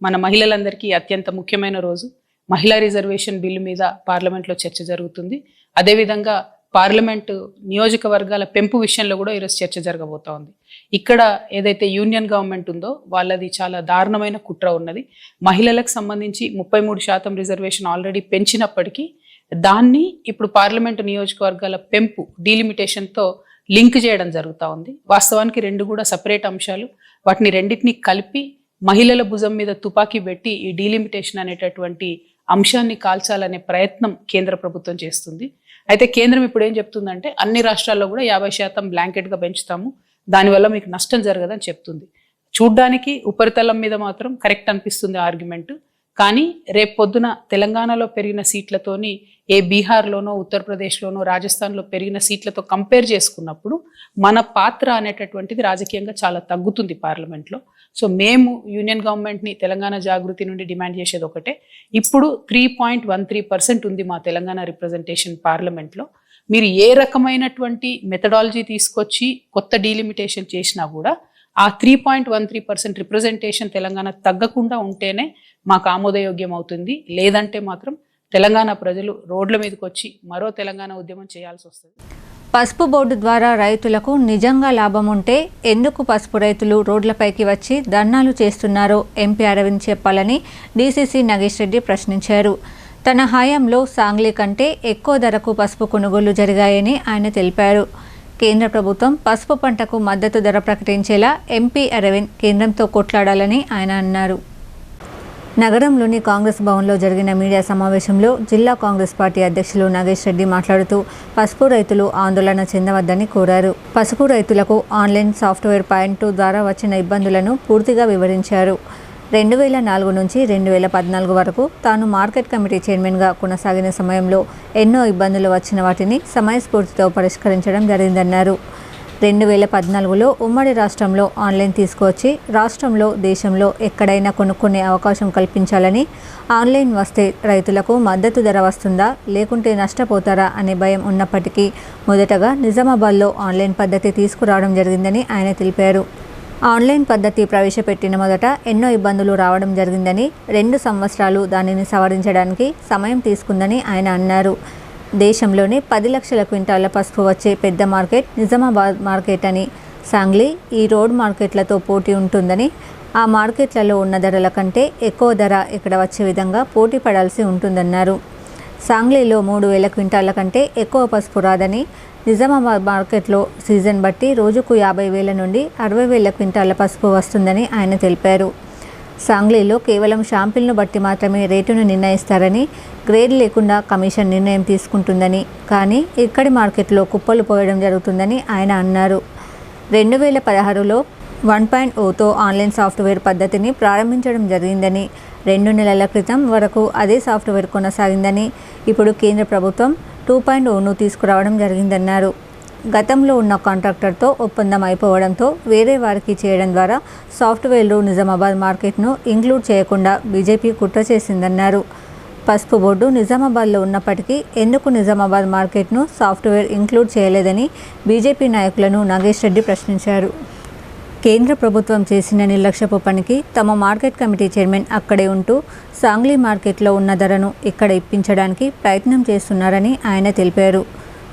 మన మహిళలందరికీ అత్యంత ముఖ్యమైన రోజు. మహిళా రిజర్వేషన్ బిల్లు మీద పార్లమెంట్లో చర్చ జరుగుతుంది. అదేవిధంగా పార్లమెంటు నియోజకవర్గాల పెంపు విషయంలో కూడా ఈరోజు చర్చ జరగబోతా ఉంది. ఇక్కడ ఏదైతే యూనియన్ గవర్నమెంట్ ఉందో వాళ్ళది చాలా దారుణమైన కుట్ర ఉన్నది. మహిళలకు సంబంధించి 33% రిజర్వేషన్ ఆల్రెడీ పెంచినప్పటికీ దాన్ని ఇప్పుడు పార్లమెంటు నియోజకవర్గాల పెంపు డీలిమిటేషన్తో లింక్ చేయడం జరుగుతూ ఉంది. వాస్తవానికి రెండు కూడా సపరేట్ అంశాలు. వాటిని రెండింటినీ కలిపి మహిళల భుజం మీద తుపాకీ పెట్టి ఈ డీలిమిటేషన్ అనేటటువంటి అంశాన్ని కాల్చాలనే ప్రయత్నం కేంద్ర ప్రభుత్వం చేస్తుంది. అయితే కేంద్రం ఇప్పుడు ఏం చెప్తుందంటే అన్ని రాష్ట్రాల్లో కూడా 50% బ్లాంకెట్గా పెంచుతాము, దానివల్ల మీకు నష్టం జరగదని చెప్తుంది. చూడ్డానికి ఉపరితలం మీద మాత్రం కరెక్ట్ అనిపిస్తుంది ఆర్గ్యుమెంట్. కానీ రేపు పొద్దున తెలంగాణలో పెరిగిన సీట్లతోని బీహార్లోనో ఉత్తరప్రదేశ్లోనో రాజస్థాన్లో పెరిగిన సీట్లతో కంపేర్ చేసుకున్నప్పుడు మన పాత్ర అనేటటువంటిది రాజకీయంగా చాలా తగ్గుతుంది పార్లమెంట్లో. సో మేము యూనియన్ గవర్నమెంట్ని తెలంగాణ జాగృతి నుండి డిమాండ్ చేసేది ఒకటే, ఇప్పుడు 3.13% ఉంది మా తెలంగాణ రిప్రజెంటేషన్ పార్లమెంట్లో. మీరు ఏ రకమైనటువంటి మెథడాలజీ తీసుకొచ్చి కొత్త డీలిమిటేషన్ చేసినా కూడా ఆ 3.13% రిప్రజెంటేషన్ తెలంగాణ తగ్గకుండా ఉంటేనే మాకు ఆమోదయోగ్యం అవుతుంది. లేదంటే మాత్రం తెలంగాణ ప్రజలు రోడ్ల మీదకి వచ్చి మరో తెలంగాణ ఉద్యమం చేయాల్సి వస్తుంది. పసుపు బోర్డు ద్వారా రైతులకు నిజంగా లాభం ఉంటే ఎందుకు పసుపు రైతులు రోడ్లపైకి వచ్చి ధర్నాలు చేస్తున్నారో ఎంపీ అరవింద్ చెప్పాలని డీసీసీ నాగేష్ రెడ్డి ప్రశ్నించారు. తన హయాంలో సాంగ్లీ కంటే ఎక్కువ ధరకు పసుపు కొనుగోలు జరిగాయని ఆయన తెలిపారు. కేంద్ర ప్రభుత్వం పసుపు పంటకు మద్దతు ధర ప్రకటించేలా ఎంపీ అరవింద్ కేంద్రంతో కొట్లాడాలని ఆయన అన్నారు. నగరంలోని కాంగ్రెస్ భవన్లో జరిగిన మీడియా సమావేశంలో జిల్లా కాంగ్రెస్ పార్టీ అధ్యక్షులు నాగేష్ రెడ్డి మాట్లాడుతూ పసుపు రైతులు ఆందోళన చెందవద్దని కోరారు. పసుపు రైతులకు ఆన్లైన్ సాఫ్ట్వేర్ పాయింట్ ద్వారా వచ్చిన ఇబ్బందులను పూర్తిగా వివరించారు. 2004 నుంచి 2014 వరకు తాను మార్కెట్ కమిటీ చైర్మన్గా కొనసాగిన సమయంలో ఎన్నో ఇబ్బందులు వచ్చిన వాటిని సమయస్ఫూర్తితో పరిష్కరించడం జరిగిందన్నారు. 2014లో ఉమ్మడి రాష్ట్రంలో ఆన్లైన్ తీసుకువచ్చి రాష్ట్రంలో దేశంలో ఎక్కడైనా కొనుక్కునే అవకాశం కల్పించాలని, ఆన్లైన్ వస్తే రైతులకు మద్దతు ధర వస్తుందా లేకుంటే నష్టపోతారా అనే భయం ఉన్నప్పటికీ మొదటగా నిజామాబాద్లో ఆన్లైన్ పద్ధతి తీసుకురావడం జరిగిందని ఆయన తెలిపారు. ఆన్లైన్ పద్ధతి ప్రవేశపెట్టిన మొదట ఎన్నో ఇబ్బందులు రావడం జరిగిందని, 2 సంవత్సరాలు దానిని సవరించడానికి సమయం తీసుకుందని ఆయన అన్నారు. దేశంలోనే 10 లక్షల క్వింటాల పసుపు వచ్చే పెద్ద మార్కెట్ నిజామాబాద్ మార్కెట్ అని, సాంగ్లీ ఈ రోడ్ మార్కెట్లతో పోటీ ఉంటుందని, ఆ మార్కెట్లలో ఉన్న ధరల కంటే ఎక్కువ ధర ఇక్కడ వచ్చే విధంగా పోటీ పడాల్సి ఉంటుందన్నారు. సాంగ్లీలో 3,000 క్వింటాల కంటే ఎక్కువ పసుపు రాదని, నిజామాబాద్ మార్కెట్లో సీజన్ బట్టి రోజుకు 50,000 నుండి 60,000 క్వింటాల పసుపు వస్తుందని ఆయన తెలిపారు. సాంగ్లీలో కేవలం షాంపిల్ను బట్టి మాత్రమే రేటును నిర్ణయిస్తారని, గ్రేడ్ లేకుండా కమిషన్ నిర్ణయం తీసుకుంటుందని, కానీ ఇక్కడి మార్కెట్లో కుప్పలు పోయడం జరుగుతుందని ఆయన అన్నారు. 2016లో 1.0తో ఆన్లైన్ సాఫ్ట్వేర్ పద్ధతిని ప్రారంభించడం జరిగిందని, 2 నెలల క్రితం వరకు అదే సాఫ్ట్వేర్ కొనసాగిందని, ఇప్పుడు కేంద్ర ప్రభుత్వం 2.0ను తీసుకురావడం జరిగిందన్నారు. గతంలో ఉన్న కాంట్రాక్టర్తో ఒప్పందం అయిపోవడంతో వేరే వారికి చేయడం ద్వారా సాఫ్ట్వేర్లు నిజామాబాద్ మార్కెట్ను ఇంక్లూడ్ చేయకుండా బీజేపీ కుట్ర చేసిందన్నారు. పసుపు బోర్డు నిజామాబాద్లో ఉన్నప్పటికీ ఎందుకు నిజామాబాద్ మార్కెట్ను సాఫ్ట్వేర్ ఇంక్లూడ్ చేయలేదని బీజేపీ నాయకులను నాగేష్ రెడ్డి ప్రశ్నించారు. కేంద్ర ప్రభుత్వం చేసిన నిర్లక్ష్యపు పనికి తమ మార్కెట్ కమిటీ చైర్మన్ అక్కడే ఉంటూ సాంగ్లీ మార్కెట్లో ఉన్న ధరను ఇక్కడ ఇప్పించడానికి ప్రయత్నం చేస్తున్నారని ఆయన తెలిపారు.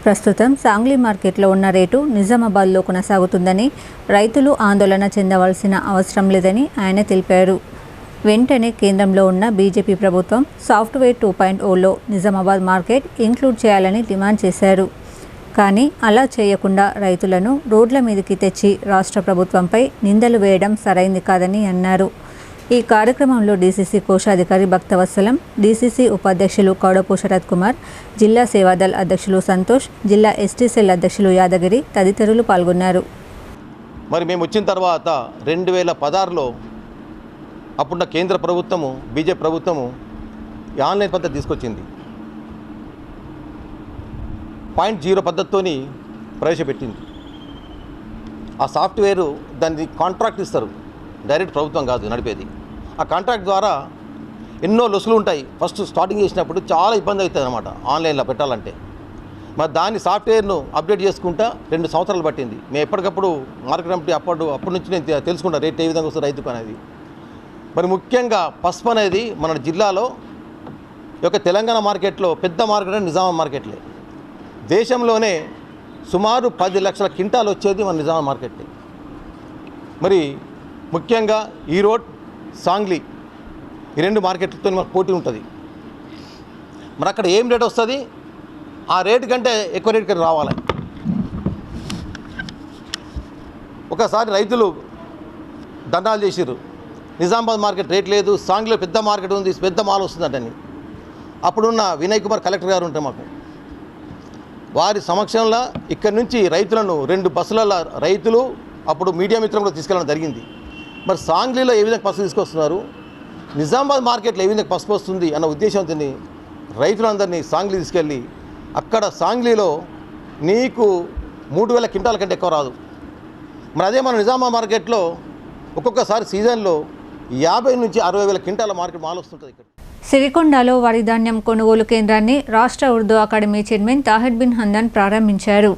ప్రస్తుతం సాంగ్లీ మార్కెట్లో ఉన్న రేటు నిజామాబాద్లో కొనసాగుతుందని, రైతులు ఆందోళన చెందవలసిన అవసరం లేదని ఆయన తెలిపారు. వెంటనే కేంద్రంలో ఉన్న బీజేపీ ప్రభుత్వం సాఫ్ట్వేర్ 2.0లో నిజామాబాద్ మార్కెట్ ఇంక్లూడ్ చేయాలని డిమాండ్ చేశారు. కానీ అలా చేయకుండా రైతులను రోడ్ల మీదకి తెచ్చి రాష్ట్ర ప్రభుత్వంపై నిందలు వేయడం సరైంది కాదని అన్నారు. ఈ కార్యక్రమంలో డీసీసీ కోశాధికారి భక్తవత్సలం, డీసీసీ ఉపాధ్యక్షులు కౌడపు శరత్ కుమార్, జిల్లా సేవాదళ్ అధ్యక్షులు సంతోష్, జిల్లా ఎస్టీ సెల్ అధ్యక్షులు యాదగిరి తదితరులు పాల్గొన్నారు. మరి మేము వచ్చిన తర్వాత 2016లో అప్పుడున్న కేంద్ర ప్రభుత్వము బీజేపీ ప్రభుత్వము ఆన్లైన్ పద్ధతి తీసుకొచ్చింది. 0.0 పద్ధతితోని ప్రవేశపెట్టింది. ఆ సాఫ్ట్వేరు దాన్ని కాంట్రాక్ట్ ఇస్తారు, డైరెక్ట్ ప్రభుత్వం కాదు నడిపేది. ఆ కాంట్రాక్ట్ ద్వారా ఎన్నో లొసులు ఉంటాయి. ఫస్ట్ స్టార్టింగ్ చేసినప్పుడు చాలా ఇబ్బంది అవుతుంది అన్నమాట ఆన్లైన్లో పెట్టాలంటే. మరి దాన్ని సాఫ్ట్వేర్ను అప్డేట్ చేసుకుంటా 2 సంవత్సరాలు పట్టింది. మేము ఎప్పటికప్పుడు మార్కెట్ కమిటీ అప్పటి నుంచి నేను తెలుసుకుంటా రేట్ ఏ విధంగా వస్తుంది రైతుకు అనేది. మరి ముఖ్యంగా పసుపు అనేది మన జిల్లాలో యొక్క తెలంగాణ మార్కెట్లో పెద్ద మార్కెట్ అంటే నిజామాబాద్ మార్కెట్లే. దేశంలోనే సుమారు 10 లక్షల క్వింటాలు వచ్చేది మన నిజామాబాద్ మార్కెట్. మరి ముఖ్యంగా ఈరోడ్, సాంగ్లీ ఈ 2 మార్కెట్లతో మనకు పోటీ ఉంటుంది. మరి అక్కడ ఏం రేట్ వస్తుంది, ఆ రేటు కంటే ఎక్కువ రేటుకి రావాలి. ఒకసారి రైతులు ధర్నాలు చేసిర్రు, నిజామాబాద్ మార్కెట్ రేట్ లేదు, సాంగ్లీలో పెద్ద మార్కెట్ ఉంది, పెద్ద మాల్ వస్తుందంటని. అప్పుడున్న వినయ్ కుమార్ కలెక్టర్ గారు ఉంటే మాకు వారి సమక్షంలో ఇక్కడి నుంచి రైతులను 2 బస్సుల రైతులు అప్పుడు మీడియా మిత్రం కూడా తీసుకెళ్ళడం జరిగింది. మరి సాంగ్లీలో ఏ విధంగా పసుపు తీసుకొస్తున్నారు, నిజామాబాద్ మార్కెట్లో ఏ విధంగా పసుపు వస్తుంది అన్న ఉద్దేశంతో రైతులందరినీ సాంగ్లీ తీసుకెళ్ళి అక్కడ సాంగ్లీలో నీకు 3000 క్వింటాల కంటే ఎక్కువ రాదు. మరి అదే మన నిజామాబాద్ మార్కెట్లో ఒక్కొక్కసారి సీజన్లో 50 నుంచి 60,000 క్వింటాల మార్కెట్ మాల్ వస్తుంటుంది. ఇక్కడ సిరికొండలో వరి ధాన్యం కొనుగోలు కేంద్రాన్ని రాష్ట్ర ఉర్దూ అకాడమీ చైర్మన్ తాహిర్ బిన్ హందన్ ప్రారంభించారు.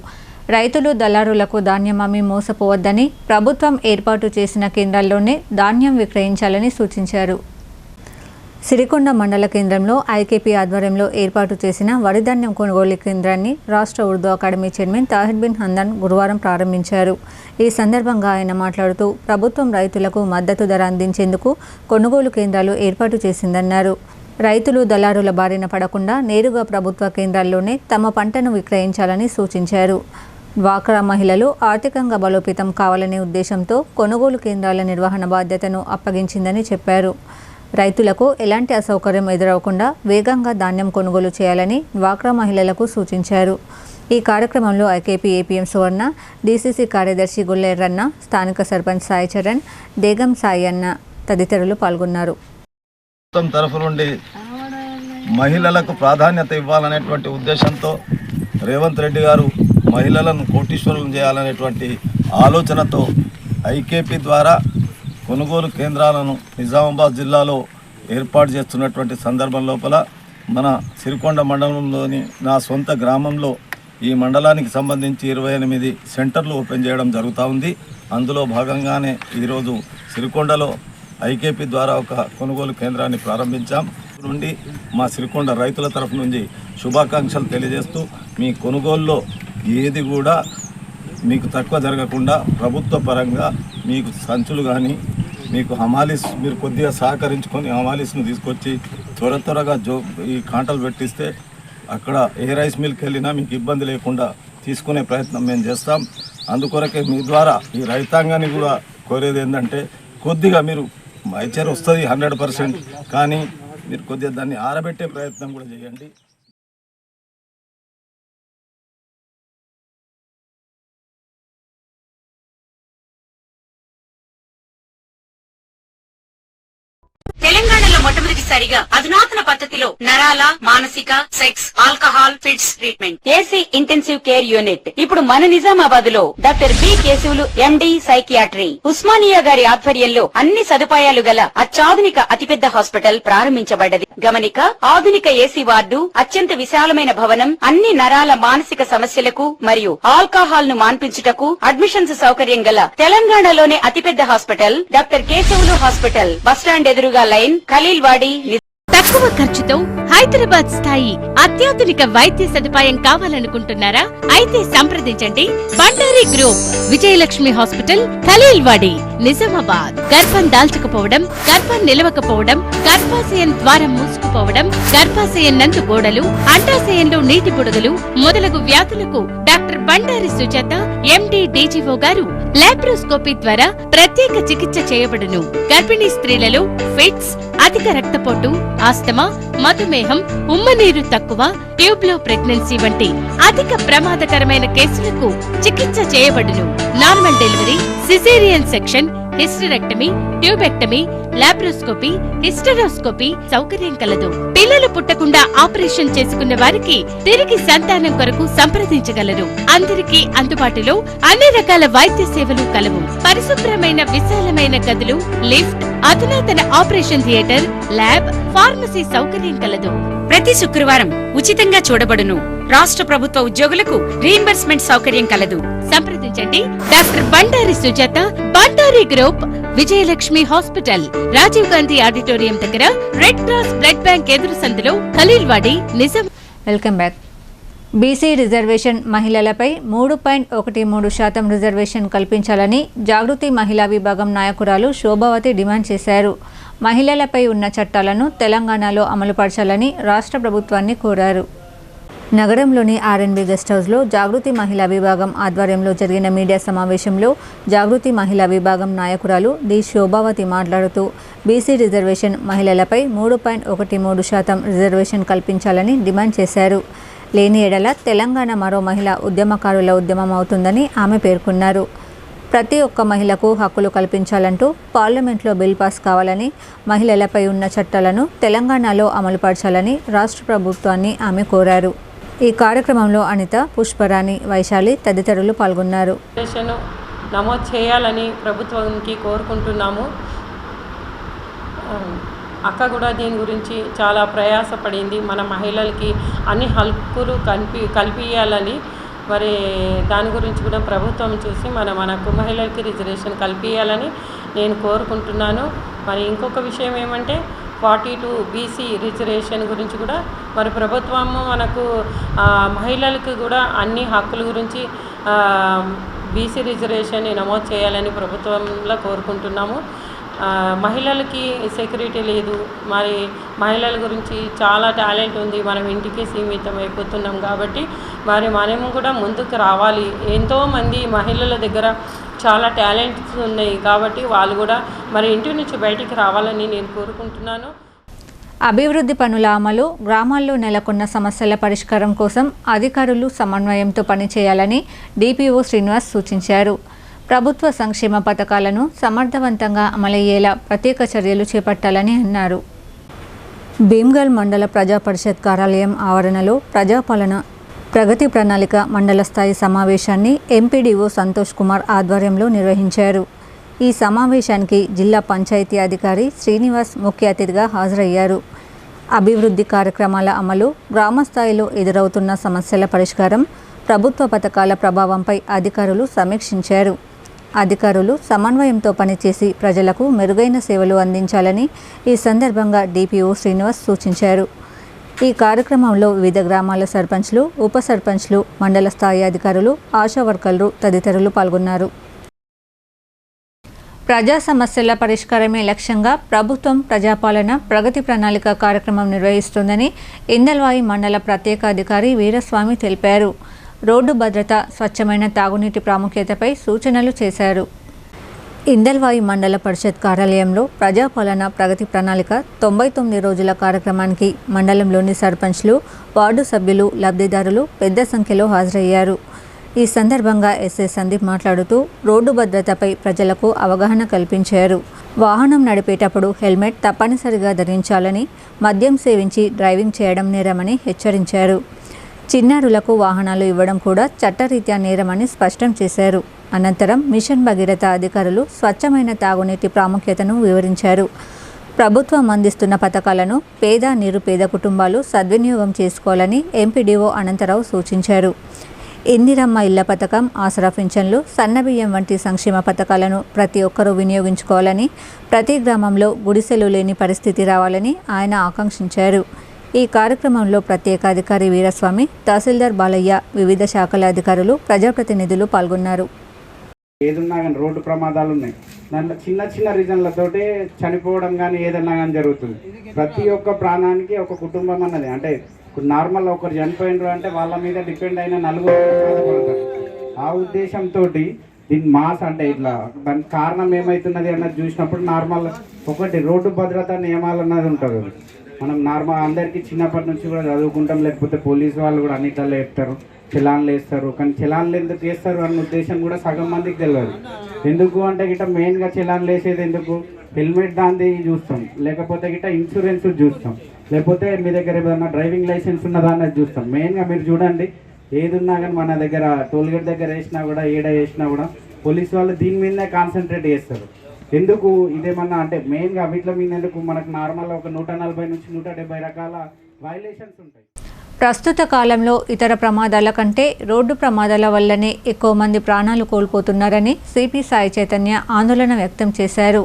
రైతులు దళారులకు ధాన్యం అమ్మి మోసపోవద్దని ప్రభుత్వం ఏర్పాటు చేసిన కేంద్రాల్లోనే ధాన్యం విక్రయించాలని సూచించారు. సిరికొండ మండల కేంద్రంలో ఐకేపీ ఆధ్వర్యంలో ఏర్పాటు చేసిన వరి ధాన్యం కొనుగోలు కేంద్రాన్ని రాష్ట్ర ఉర్దూ అకాడమీ చైర్మన్ తాహిర్ బిన్ హందన్ గురువారం ప్రారంభించారు. ఈ సందర్భంగా ఆయన మాట్లాడుతూ ప్రభుత్వం రైతులకు మద్దతు ధర అందించేందుకు కొనుగోలు కేంద్రాలు ఏర్పాటు చేసిందన్నారు. రైతులు దళారుల బారిన పడకుండా నేరుగా ప్రభుత్వ కేంద్రాల్లోనే తమ పంటను విక్రయించాలని సూచించారు. డ్వాక్రా మహిళలు ఆర్థికంగా బలోపేతం కావాలనే ఉద్దేశంతో కొనుగోలు కేంద్రాల నిర్వహణ బాధ్యతను అప్పగించిందని చెప్పారు. రైతులకు ఎలాంటి అసౌకర్యం ఎదురవకుండా వేగంగా ధాన్యం కొనుగోలు చేయాలని డ్వాక్రా మహిళలకు సూచించారు. ఈ కార్యక్రమంలో ఐకేపీ ఏపీఎం సువర్ణ, డీసీసీ కార్యదర్శి గుల్లేరన్న, స్థానిక సర్పంచ్ సాయి చరణ్, దేగం సాయి అన్న తదితరులు పాల్గొన్నారు. తరఫు నుండి మహిళలకు ప్రాధాన్యత ఇవ్వాలనేటువంటి ఉద్దేశంతో రేవంత్ రెడ్డి గారు మహిళలను కోటీశ్వరులను చేయాలనేటువంటి ఆలోచనతో ఐకేపీ ద్వారా కొనుగోలు కేంద్రాలను నిజామాబాద్ జిల్లాలో ఏర్పాటు చేస్తున్నటువంటి సందర్భం లోపల మన సిరికొండ మండలంలోని నా సొంత గ్రామంలో ఈ మండలానికి సంబంధించి 28 సెంటర్లు ఓపెన్ చేయడం జరుగుతూ ఉంది. అందులో భాగంగానే ఈరోజు సిరికొండలో ఐకేపీ ద్వారా ఒక కొనుగోలు కేంద్రాన్ని ప్రారంభించాం. నుండి మా సిరికొండ రైతుల తరఫు నుంచి శుభాకాంక్షలు తెలియజేస్తూ మీ కొనుగోలులో ఏది కూడా మీకు తక్కువ జరగకుండా ప్రభుత్వ పరంగా మీకు సంచులు కానీ మీకు హమాలీస్ మీరు కొద్దిగా సహకరించుకొని హమాలీస్ను తీసుకొచ్చి త్వరగా ఈ కాంటలు పెట్టిస్తే అక్కడ ఏ రైస్ మిల్కి వెళ్ళినా మీకు ఇబ్బంది లేకుండా తీసుకునే ప్రయత్నం మేము చేస్తాం. అందుకొరకే మీ ద్వారా ఈ రైతాంగాన్ని కూడా కోరేది ఏంటంటే కొద్దిగా మీరు మైచర్ వస్తుంది 100%, కానీ మీరు కొద్దిగా దాన్ని ఆరబెట్టే ప్రయత్నం కూడా చేయండి. తెలంగాణలో మొట్టమొదటిసారిగా అధునాతన పద్ధతిలో నరాల, మానసిక, sex, alcohol, fits treatment, AC intensive care unit ఇప్పుడు మన నిజామాబాద్ లో doctor B Keshavulu MD psychiatry Osmania గారి ఆధ్వర్యంలో అన్ని సదుపాయాలు గల అత్యాధునిక అతిపెద్ద హాస్పిటల్ ప్రారంభించబడ్డది. గమనిక, ఆధునిక ఏసీ వార్డు, అత్యంత విశాలమైన భవనం, అన్ని నరాల మానసిక సమస్యలకు మరియు ఆల్కహాల్ ను మాన్పించుటకు అడ్మిషన్స్ సౌకర్యం గల తెలంగాణలోనే అతిపెద్ద hospital doctor Keshavulu hospital, bus stand ఎదురుగా లైన్, ఖలీల్వాడి. తక్కువ ఖర్చుతో హైదరాబాద్ స్థాయి అత్యాధునిక వైద్య సదుపాయం కావాలనుకుంటున్నారా? అయితే సంప్రదించండి బండారి గ్రూప్, విజయలక్ష్మి హాస్పిటల్, ఖలీల్వాడి, నిజామాబాద్. గర్భం దాల్చకపోవడం, గర్భం నిలవకపోవడం, గర్భాశయం ద్వారం మూసుకుపోవడం, గర్భాశయం నందు గోడలు, అండాశయంలో నీటి బుడగలు మొదలగు వ్యాధులకు డాక్టర్ బండారి సుజాత ఎండి డీజీఓ గారు లాప్రోస్కోపీ ద్వారా ప్రత్యేక చికిత్స చేయబడును. గర్భిణీ స్త్రీలలో ఫిట్స్, అధిక రక్తపోటు, ఆస్తమా, మధుమేహం, ఉమ్మనీరు తక్కువ, ట్యూబ్లో ప్రెగ్నెన్సీ వంటి అధిక ప్రమాదకరమైన కేసులకు చికిత్స చేయబడును. Normal delivery, caesarean section, hysterectomy, tubectomy, laparoscopy, hysteroscopy సౌకర్యం కలదు. పిల్లలు పుట్టకుండా ఆపరేషన్ చేసుకున్న వారికి తిరిగి సంతానం కొరకు సంప్రదించగలరు. అందరికీ అందుబాటులో అన్ని రకాల వైద్య సేవలు కలవు. పరిశుభ్రమైన విశాలమైన గదులు, లిఫ్ట్, అధునాతన ఆపరేషన్ థియేటర్, ల్యాబ్, ఫార్మసీ సౌకర్యం కలదు. ప్రతి శుక్రవారం ఉచితంగా చూడబడును. రాష్ట్ర ప్రభుత్వ ఉద్యోగులకు రీయింబర్స్మెంట్ సౌకర్యం కలదు. సంప్రదించండి doctor Bandari Sujatha, Bandari group, Vijayalakshmi hospital, Rajiv Gandhi auditorium దగ్గర, రెడ్ క్రాస్ బ్లడ్ బ్యాంక్ ఎదురు సందులో, Khaleelwadi, Nizam. Welcome back. BC reservation మహిళలపై 3.13% రిజర్వేషన్ కల్పించాలని జాగృతి మహిళా విభాగం నాయకురాలు శోభావతి డిమాండ్ చేశారు. మహిళలపై ఉన్న చట్టాలను తెలంగాణలో అమలుపరచాలని రాష్ట్ర ప్రభుత్వాన్ని కోరారు. నగరంలోని ఆర్ఎన్బి గెస్ట్ హౌస్లో జాగృతి మహిళా విభాగం ఆధ్వర్యంలో జరిగిన మీడియా సమావేశంలో జాగృతి మహిళా విభాగం నాయకురాలు డి శోభావతి మాట్లాడుతూ బీసీ రిజర్వేషన్ మహిళలపై 3.13% రిజర్వేషన్ కల్పించాలని డిమాండ్ చేశారు. లేని ఎడల తెలంగాణ మరో మహిళా ఉద్యమకారుల ఉద్యమం అవుతుందని ఆమె పేర్కొన్నారు. ప్రతి ఒక్క మహిళకు హక్కులు కల్పించాలంటూ పార్లమెంట్లో బిల్ పాస్ కావాలని, మహిళలపై ఉన్న చట్టాలను తెలంగాణలో అమలుపరచాలని రాష్ట్ర ప్రభుత్వాన్ని ఆమె కోరారు. ఈ కార్యక్రమంలో అనిత, పుష్పరాణి, వైశాలి తదితరులు పాల్గొన్నారు. నమోదు చేయాలని ప్రభుత్వానికి కోరుకుంటున్నాము. అక్క కూడా దీని గురించి చాలా ప్రయాసపడింది. మన మహిళలకి అన్ని హక్కులు కల్పించాలని, మరి దాని గురించి కూడా ప్రభుత్వం చూసి మనకు మహిళలకి రిజర్వేషన్ కల్పించాలని నేను కోరుకుంటున్నాను. మరి ఇంకొక విషయం ఏమంటే 42 బీసీ రిజర్వేషన్ గురించి కూడా మరి ప్రభుత్వము మనకు మహిళలకు కూడా అన్ని హక్కుల గురించి బీసీ రిజర్వేషన్ నమోదు చేయాలని ప్రభుత్వంలో కోరుకుంటున్నాము. మహిళలకి సెక్యూరిటీ లేదు. మరి మహిళల గురించి చాలా టాలెంట్ ఉంది. మనం ఇంటికి సీమితం అయిపోతున్నాం కాబట్టి మరి మనము కూడా ముందుకు రావాలి. ఎంతోమంది మహిళల దగ్గర చాలా టాలెంట్స్ ఉన్నాయి కాబట్టి వాళ్ళు కూడా మరి ఇంటి నుంచి బయటికి రావాలని నేను కోరుకుంటున్నాను. అభివృద్ధి పనుల అమలు, గ్రామాల్లో నెలకొన్న సమస్యల పరిష్కారం కోసం అధికారులు సమన్వయంతో పనిచేయాలని డిపిఓ శ్రీనివాస్ సూచించారు. ప్రభుత్వ సంక్షేమ పథకాలను సమర్థవంతంగా అమలయ్యేలా ప్రత్యేక చర్యలు చేపట్టాలని అన్నారు. భీమ్గల్ మండల ప్రజా పరిషత్ కార్యాలయం ఆవరణలో ప్రజాపాలన ప్రగతి ప్రణాళిక మండల స్థాయి సమావేశాన్ని ఎంపీడీఓ సంతోష్ కుమార్ ఆధ్వర్యంలో నిర్వహించారు. ఈ సమావేశానికి జిల్లా పంచాయతీ అధికారి శ్రీనివాస్ ముఖ్య అతిథిగా హాజరయ్యారు. అభివృద్ధి కార్యక్రమాల అమలు, గ్రామ స్థాయిలో ఎదురవుతున్న సమస్యల పరిష్కారం, ప్రభుత్వ పథకాల ప్రభావంపై అధికారులు సమీక్షించారు. అధికారులు సమన్వయంతో పనిచేసి ప్రజలకు మెరుగైన సేవలు అందించాలని ఈ సందర్భంగా డిపిఓ శ్రీనివాస్ సూచించారు. ఈ కార్యక్రమంలో వివిధ గ్రామాల సర్పంచ్లు, ఉప సర్పంచ్లు, మండల స్థాయి అధికారులు, ఆశా వర్కర్లు తదితరులు పాల్గొన్నారు. ప్రజా సమస్యల పరిష్కారమే లక్ష్యంగా ప్రభుత్వం ప్రజాపాలన ప్రగతి ప్రణాళిక కార్యక్రమం నిర్వహిస్తుందని ఇందల్వాయి మండల ప్రత్యేక అధికారి వీరస్వామి తెలిపారు. రోడ్డు భద్రత, స్వచ్ఛమైన తాగునీటి ప్రాముఖ్యతపై సూచనలు చేశారు. ఇందల్వాయి మండల పరిషత్ కార్యాలయంలో ప్రజాపాలన ప్రగతి ప్రణాళిక 99 రోజుల కార్యక్రమానికి మండలంలోని సర్పంచ్లు, వార్డు సభ్యులు, లబ్ధిదారులు పెద్ద సంఖ్యలో హాజరయ్యారు. ఈ సందర్భంగా ఎస్ఐ సందీప్ మాట్లాడుతూ రోడ్డు భద్రతపై ప్రజలకు అవగాహన కల్పించారు. వాహనం నడిపేటప్పుడు హెల్మెట్ తప్పనిసరిగా ధరించాలని, మద్యం సేవించి డ్రైవింగ్ చేయడం నేరమని హెచ్చరించారు. చిన్నారులకు వాహనాలు ఇవ్వడం కూడా చట్టరీత్యా నేరమని స్పష్టం చేశారు. అనంతరం మిషన్ భగీరథ అధికారులు స్వచ్ఛమైన తాగునీటి ప్రాముఖ్యతను వివరించారు. ప్రభుత్వం అందిస్తున్న పథకాలను పేద, నిరుపేద కుటుంబాలు సద్వినియోగం చేసుకోవాలని ఎంపీడీఓ అనంతరావు సూచించారు. ఇందిరమ్మ ఇళ్ల పథకం, ఆసరా పింఛన్లు, సన్నబియ్యం వంటి సంక్షేమ పథకాలను ప్రతి ఒక్కరూ వినియోగించుకోవాలని, ప్రతి గ్రామంలో గుడిసెలు లేని పరిస్థితి రావాలని ఆయన ఆకాంక్షించారు. ఈ కార్యక్రమంలో ప్రత్యేక అధికారి వీరస్వామి, తహసీల్దార్ బాలయ్య, వివిధ శాఖల అధికారులు, ప్రజాప్రతినిధులు పాల్గొన్నారు. ఏదున్నా కానీ రోడ్డు ప్రమాదాలు ఉన్నాయి. దాంట్లో చిన్న చిన్న రీజన్లతోటి చనిపోవడం కానీ ఏదన్నా కానీ జరుగుతుంది. ప్రతి ఒక్క ప్రాణానికి ఒక కుటుంబం అన్నది, అంటే నార్మల్ ఒకరు చనిపోయినారు అంటే వాళ్ళ మీద డిపెండ్ అయిన నలుగురు బాధపడతారు. ఆ ఉద్దేశంతో దీన్ని మాస్ అంటే ఇట్లా దానికి కారణం ఏమవుతున్నది అన్నది చూసినప్పుడు నార్మల్ ఒకటి రోడ్డు భద్రతా నియమాలు అన్నది ఉంటుంది. మనం నార్మల్ అందరికీ చిన్నప్పటి నుంచి కూడా చదువుకుంటాం, లేకపోతే పోలీసు వాళ్ళు కూడా అన్నిట్లలో చెప్తారు, చలాన్లు వేస్తారు. కానీ చలాన్లు ఎందుకు వేస్తారు అన్న ఉద్దేశం కూడా సగం మందికి తెలియదు. ఎందుకు అంటే గిట్ట మెయిన్గా చలాన్లు వేసేది ఎందుకు, హెల్మెట్ దాన్ని చూస్తాం, లేకపోతే గిట్ట ఇన్సూరెన్స్ చూస్తాం, లేకపోతే మీ దగ్గర ఏదైనా డ్రైవింగ్ లైసెన్స్ ఉన్నదాన్ని చూస్తాం. మెయిన్గా మీరు చూడండి, ఏది ఉన్నా కానీ మన దగ్గర టోల్గేట్ దగ్గర వేసినా కూడా, ఏడ వేసినా కూడా పోలీసు వాళ్ళు దీని మీదనే కాన్సన్ట్రేట్ చేస్తారు. ఎందుకు ఇదేమన్నా అంటే మెయిన్గా వీటిలో మీద ఎందుకు మనకు నార్మల్గా ఒక 140 నుంచి 170 రకాల వైలేషన్స్ ఉంటాయి. ప్రస్తుత కాలంలో ఇతర ప్రమాదాల కంటే రోడ్డు ప్రమాదాల వల్లనే ఎక్కువ మంది ప్రాణాలు కోల్పోతున్నారని సిపి సాయి చైతన్య ఆందోళన వ్యక్తం చేశారు.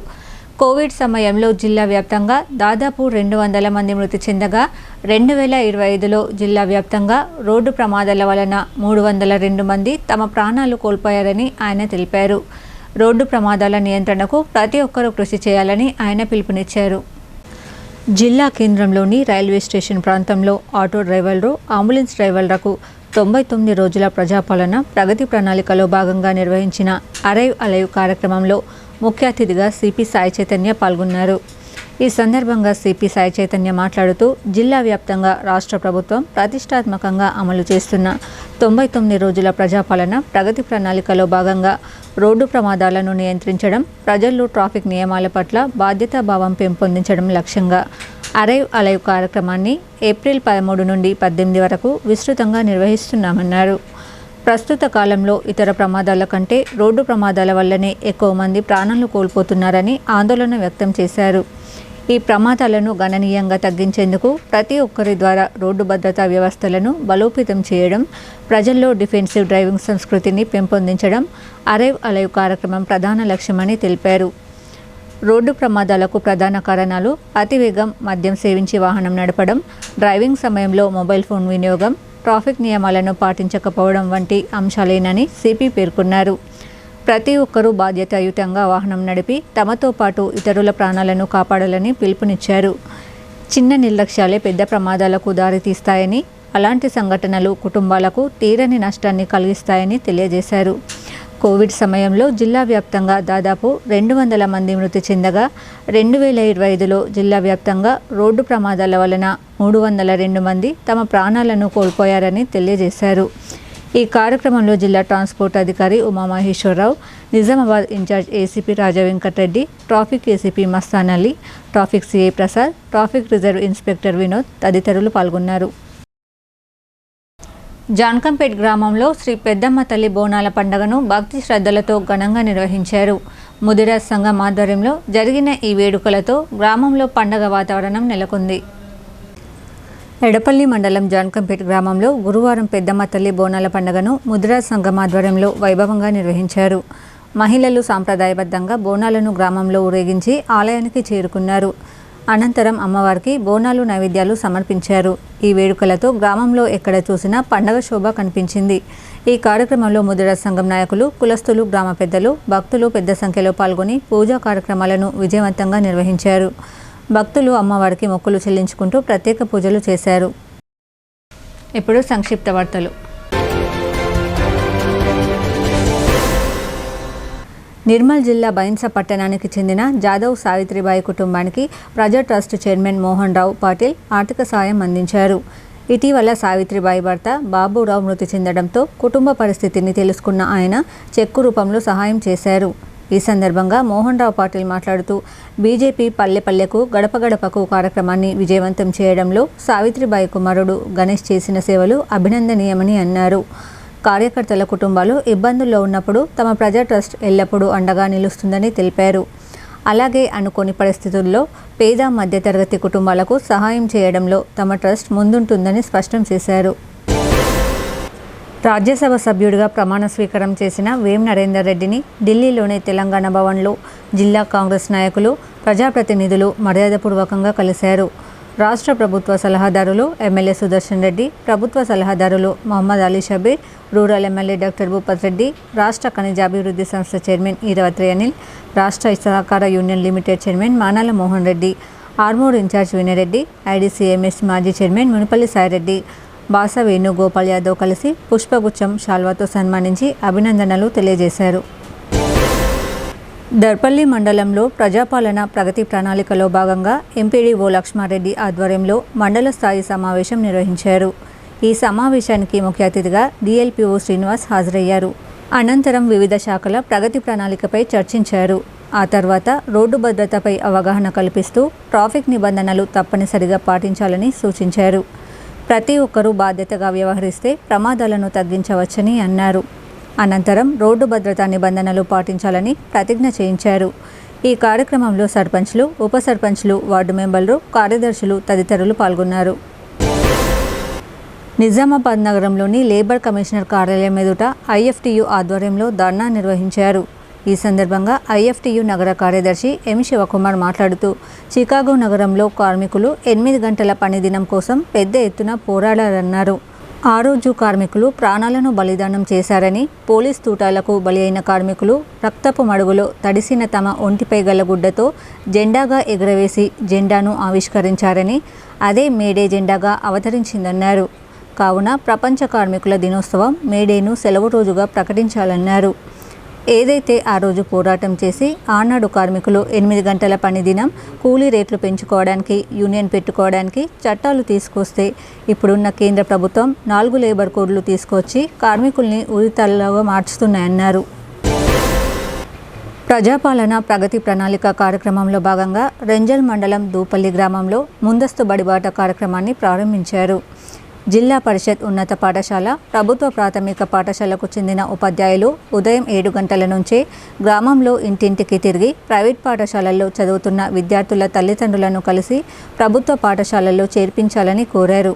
కోవిడ్ సమయంలో జిల్లా వ్యాప్తంగా దాదాపు 200 మంది మృతి చెందగా 2025లో జిల్లా వ్యాప్తంగా రోడ్డు ప్రమాదాల వలన 302 మంది తమ ప్రాణాలు కోల్పోయారని ఆయన తెలిపారు. రోడ్డు ప్రమాదాల నియంత్రణకు ప్రతి ఒక్కరూ కృషి చేయాలని ఆయన పిలుపునిచ్చారు. జిల్లా కేంద్రంలోని రైల్వే స్టేషన్ ప్రాంతంలో ఆటో డ్రైవర్లు, అంబులెన్స్ డ్రైవర్లకు 99 రోజుల ప్రజాపాలన ప్రగతి ప్రణాళికలో భాగంగా నిర్వహించిన అరైవ్ అలైవ్ కార్యక్రమంలో ముఖ్య అతిథిగా సిపి సాయి చైతన్య పాల్గొన్నారు. ఈ సందర్భంగా సిపి సాయి చైతన్య మాట్లాడుతూ జిల్లా వ్యాప్తంగా రాష్ట్ర ప్రభుత్వం ప్రతిష్టాత్మకంగా అమలు చేస్తున్న 99 రోజుల ప్రజాపాలన ప్రగతి ప్రణాళికలో భాగంగా రోడ్డు ప్రమాదాలను నియంత్రించడం, ప్రజల్లో ట్రాఫిక్ నియమాల పట్ల బాధ్యతాభావం పెంపొందించడం లక్ష్యంగా అరైవ్ అలైవ్ కార్యక్రమాన్ని ఏప్రిల్ 13 నుండి 18 వరకు విస్తృతంగా నిర్వహిస్తున్నామన్నారు. ప్రస్తుత కాలంలో ఇతర ప్రమాదాల కంటే రోడ్డు ప్రమాదాల వల్లనే ఎక్కువ మంది ప్రాణాలు కోల్పోతున్నారని ఆందోళన వ్యక్తం చేశారు. ఈ ప్రమాదాలను గణనీయంగా తగ్గించేందుకు ప్రతి ఒక్కరి ద్వారా రోడ్డు భద్రతా వ్యవస్థలను బలోపేతం చేయడం, ప్రజల్లో డిఫెన్సివ్ డ్రైవింగ్ సంస్కృతిని పెంపొందించడం అరైవ్ అలైవ్ కార్యక్రమం ప్రధాన లక్ష్యమని తెలిపారు. రోడ్డు ప్రమాదాలకు ప్రధాన కారణాలు అతివేగం, మద్యం సేవించి వాహనం నడపడం, డ్రైవింగ్ సమయంలో మొబైల్ ఫోన్ వినియోగం, ట్రాఫిక్ నియమాలను పాటించకపోవడం వంటి అంశాలేనని సిపి పేర్కొన్నారు. ప్రతి ఒక్కరూ బాధ్యతాయుతంగా వాహనం నడిపి తమతో పాటు ఇతరుల ప్రాణాలను కాపాడాలని పిలుపునిచ్చారు. చిన్న నిర్లక్ష్యాలే పెద్ద ప్రమాదాలకు దారితీస్తాయని, అలాంటి సంఘటనలు కుటుంబాలకు తీరని నష్టాన్ని కలిగిస్తాయని తెలియజేశారు. కోవిడ్ సమయంలో జిల్లా వ్యాప్తంగా దాదాపు 200 మంది మృతి చెందగా 2025లో జిల్లా వ్యాప్తంగా రోడ్డు ప్రమాదాల వలన 302 మంది తమ ప్రాణాలను కోల్పోయారని తెలియజేశారు. ఈ కార్యక్రమంలో జిల్లా ట్రాన్స్పోర్ట్ అధికారి Umamaheswara Rao, Nizamabad in-charge ACP Raja Venkata Reddy, traffic ACP Mastan Ali, traffic CI Prasad, traffic reserve inspector Vinod తదితరులు పాల్గొన్నారు. జాన్కంపేట్ గ్రామంలో శ్రీ పెద్దమ్మ తల్లి బోనాల పండుగను భక్తి శ్రద్ధలతో ఘనంగా నిర్వహించారు. ముదిరాజ్ సంఘం ఆధ్వర్యంలో జరిగిన ఈ వేడుకలతో గ్రామంలో పండుగ వాతావరణం నెలకొంది. ఎడపల్లి మండలం జాన్కంపేట్ గ్రామంలో గురువారం పెద్దమ్మ తల్లి బోనాల పండుగను ముదిరాజ్ సంఘం ఆధ్వర్యంలో వైభవంగా నిర్వహించారు. మహిళలు సాంప్రదాయబద్ధంగా బోనాలను గ్రామంలో ఊరేగించి ఆలయానికి చేరుకున్నారు. అనంతరం అమ్మవారికి బోనాలు నైవేద్యాలు సమర్పించారు. ఈ వేడుకలతో గ్రామంలో ఎక్కడ చూసినా పండగ శోభ కనిపించింది. ఈ కార్యక్రమంలో ముదిరాజ్ సంఘం నాయకులు, కులస్తులు, గ్రామ పెద్దలు, భక్తులు పెద్ద సంఖ్యలో పాల్గొని పూజా కార్యక్రమాలను విజయవంతంగా నిర్వహించారు. భక్తులు అమ్మవారికి మొక్కులు చెల్లించుకుంటూ ప్రత్యేక పూజలు చేశారు. ఇప్పుడు సంక్షిప్త వార్తలు. నిర్మల్ జిల్లా బైన్స పట్టణానికి చెందిన జాదవ్ సావిత్రిబాయి కుటుంబానికి ప్రజా ట్రస్ట్ చైర్మన్ మోహన్ రావు పాటిల్ ఆర్థిక సాయం అందించారు. ఇటీవల సావిత్రిబాయి భర్త బాబురావు మృతి చెందడంతో కుటుంబ పరిస్థితిని తెలుసుకున్న ఆయన చెక్కు రూపంలో సహాయం చేశారు. ఈ సందర్భంగా మోహన్ రావు పాటిల్ మాట్లాడుతూ బీజేపీ పల్లె పల్లెకు గడప గడపకు కార్యక్రమాన్ని విజయవంతం చేయడంలో సావిత్రిబాయి కుమారుడు గణేష్ చేసిన సేవలు అభినందనీయమని అన్నారు. కార్యకర్తల కుటుంబాలు ఇబ్బందుల్లో ఉన్నప్పుడు తమ ప్రజా ట్రస్ట్ ఎల్లప్పుడూ అండగా నిలుస్తుందని తెలిపారు. అలాగే అనుకోని పరిస్థితుల్లో పేద మధ్యతరగతి కుటుంబాలకు సహాయం చేయడంలో తమ ట్రస్ట్ ముందుంటుందని స్పష్టం చేశారు. రాజ్యసభ సభ్యుడిగా ప్రమాణ స్వీకారం చేసిన వేం నరేందర్ రెడ్డిని ఢిల్లీలోని తెలంగాణ భవన్లో జిల్లా కాంగ్రెస్ నాయకులు, ప్రజాప్రతినిధులు మర్యాదపూర్వకంగా కలిశారు. రాష్ట్ర ప్రభుత్వ సలహాదారులు ఎమ్మెల్యే సుదర్శన్ రెడ్డి, ప్రభుత్వ సలహాదారులు Mohammed Ali Shabbir, rural MLA doctor Bhupath Reddy, రాష్ట్ర ఖనిజాభివృద్ధి సంస్థ చైర్మన్ ఈరవత్రి అనిల్, రాష్ట్ర సహకార union limited chairman Manala Mohan Reddy, Armoor incharge Vinay Reddy, IDCMS మాజీ చైర్మన్ మునిపల్లి సాయిరెడ్డి, బాస వేణుగోపాల్ యాదవ్ కలిసి పుష్పగుచ్చం శాల్వాతో సన్మానించి అభినందనలు తెలియజేశారు. దర్పల్లి మండలంలో ప్రజాపాలన ప్రగతి ప్రణాళికలో భాగంగా ఎంపీడీఓ లక్ష్మారెడ్డి ఆధ్వర్యంలో మండల స్థాయి సమావేశం నిర్వహించారు. ఈ సమావేశానికి ముఖ్య అతిథిగా డిఎల్పిఓ శ్రీనివాస్ హాజరయ్యారు. అనంతరం వివిధ శాఖల ప్రగతి ప్రణాళికపై చర్చించారు. ఆ తర్వాత రోడ్డు భద్రతపై అవగాహన కల్పిస్తూ ట్రాఫిక్ నిబంధనలు తప్పనిసరిగా పాటించాలని సూచించారు. ప్రతి ఒక్కరూ బాధ్యతగా వ్యవహరిస్తే ప్రమాదాలను తగ్గించవచ్చని అన్నారు. అనంతరం రోడ్డు భద్రతా నిబంధనలు పాటించాలని ప్రతిజ్ఞ చేయించారు. ఈ కార్యక్రమంలో సర్పంచ్లు, ఉప సర్పంచ్లు, వార్డు మెంబర్లు, కార్యదర్శులు తదితరులు పాల్గొన్నారు. నిజామాబాద్ నగరంలోని లేబర్ కమిషనర్ కార్యాలయం ఎదుట ఐఎఫ్టియు ఆధ్వర్యంలో ధర్నా నిర్వహించారు. ఈ సందర్భంగా ఐఎఫ్టియు నగర కార్యదర్శి ఎం శివకుమార్ మాట్లాడుతూ చికాగో నగరంలో కార్మికులు 8 గంటల పని దినం కోసం పెద్ద ఎత్తున పోరాడారన్నారు. ఆ రోజు కార్మికులు ప్రాణాలను బలిదానం చేశారని, పోలీస్ తూటాలకు బలి అయిన కార్మికులు రక్తపు మడుగులో తడిసిన తమ ఒంటిపై గల గుడ్డతో జెండాగా ఎగురవేసి జెండాను ఆవిష్కరించారని, అదే మేడే జెండాగా అవతరించిందన్నారు. కావున ప్రపంచ కార్మికుల దినోత్సవం మేడేను సెలవు రోజుగా ప్రకటించాలన్నారు. ఏదైతే ఆ రోజు పోరాటం చేసి ఆనాడు కార్మికులు 8 గంటల పని దినం, కూలీ రేట్లు పెంచుకోవడానికి, యూనియన్ పెట్టుకోవడానికి చట్టాలు తీసుకొస్తే ఇప్పుడున్న కేంద్ర ప్రభుత్వం 4 లేబర్ కోడ్లు తీసుకొచ్చి కార్మికుల్ని ఉరితాళ్లుగా మార్చుతున్నాయన్నారు. ప్రజాపాలన ప్రగతి ప్రణాళిక కార్యక్రమంలో భాగంగా రెంజల్ మండలం దూపల్లి గ్రామంలో ముందస్తు బడిబాట కార్యక్రమాన్ని ప్రారంభించారు. జిల్లా పరిషత్ ఉన్నత పాఠశాల, ప్రభుత్వ ప్రాథమిక పాఠశాలకు చెందిన ఉపాధ్యాయులు ఉదయం 7 గంటల నుంచే గ్రామంలో ఇంటింటికి తిరిగి ప్రైవేట్ పాఠశాలల్లో చదువుతున్న విద్యార్థుల తల్లిదండ్రులను కలిసి ప్రభుత్వ పాఠశాలల్లో చేర్పించాలని కోరారు.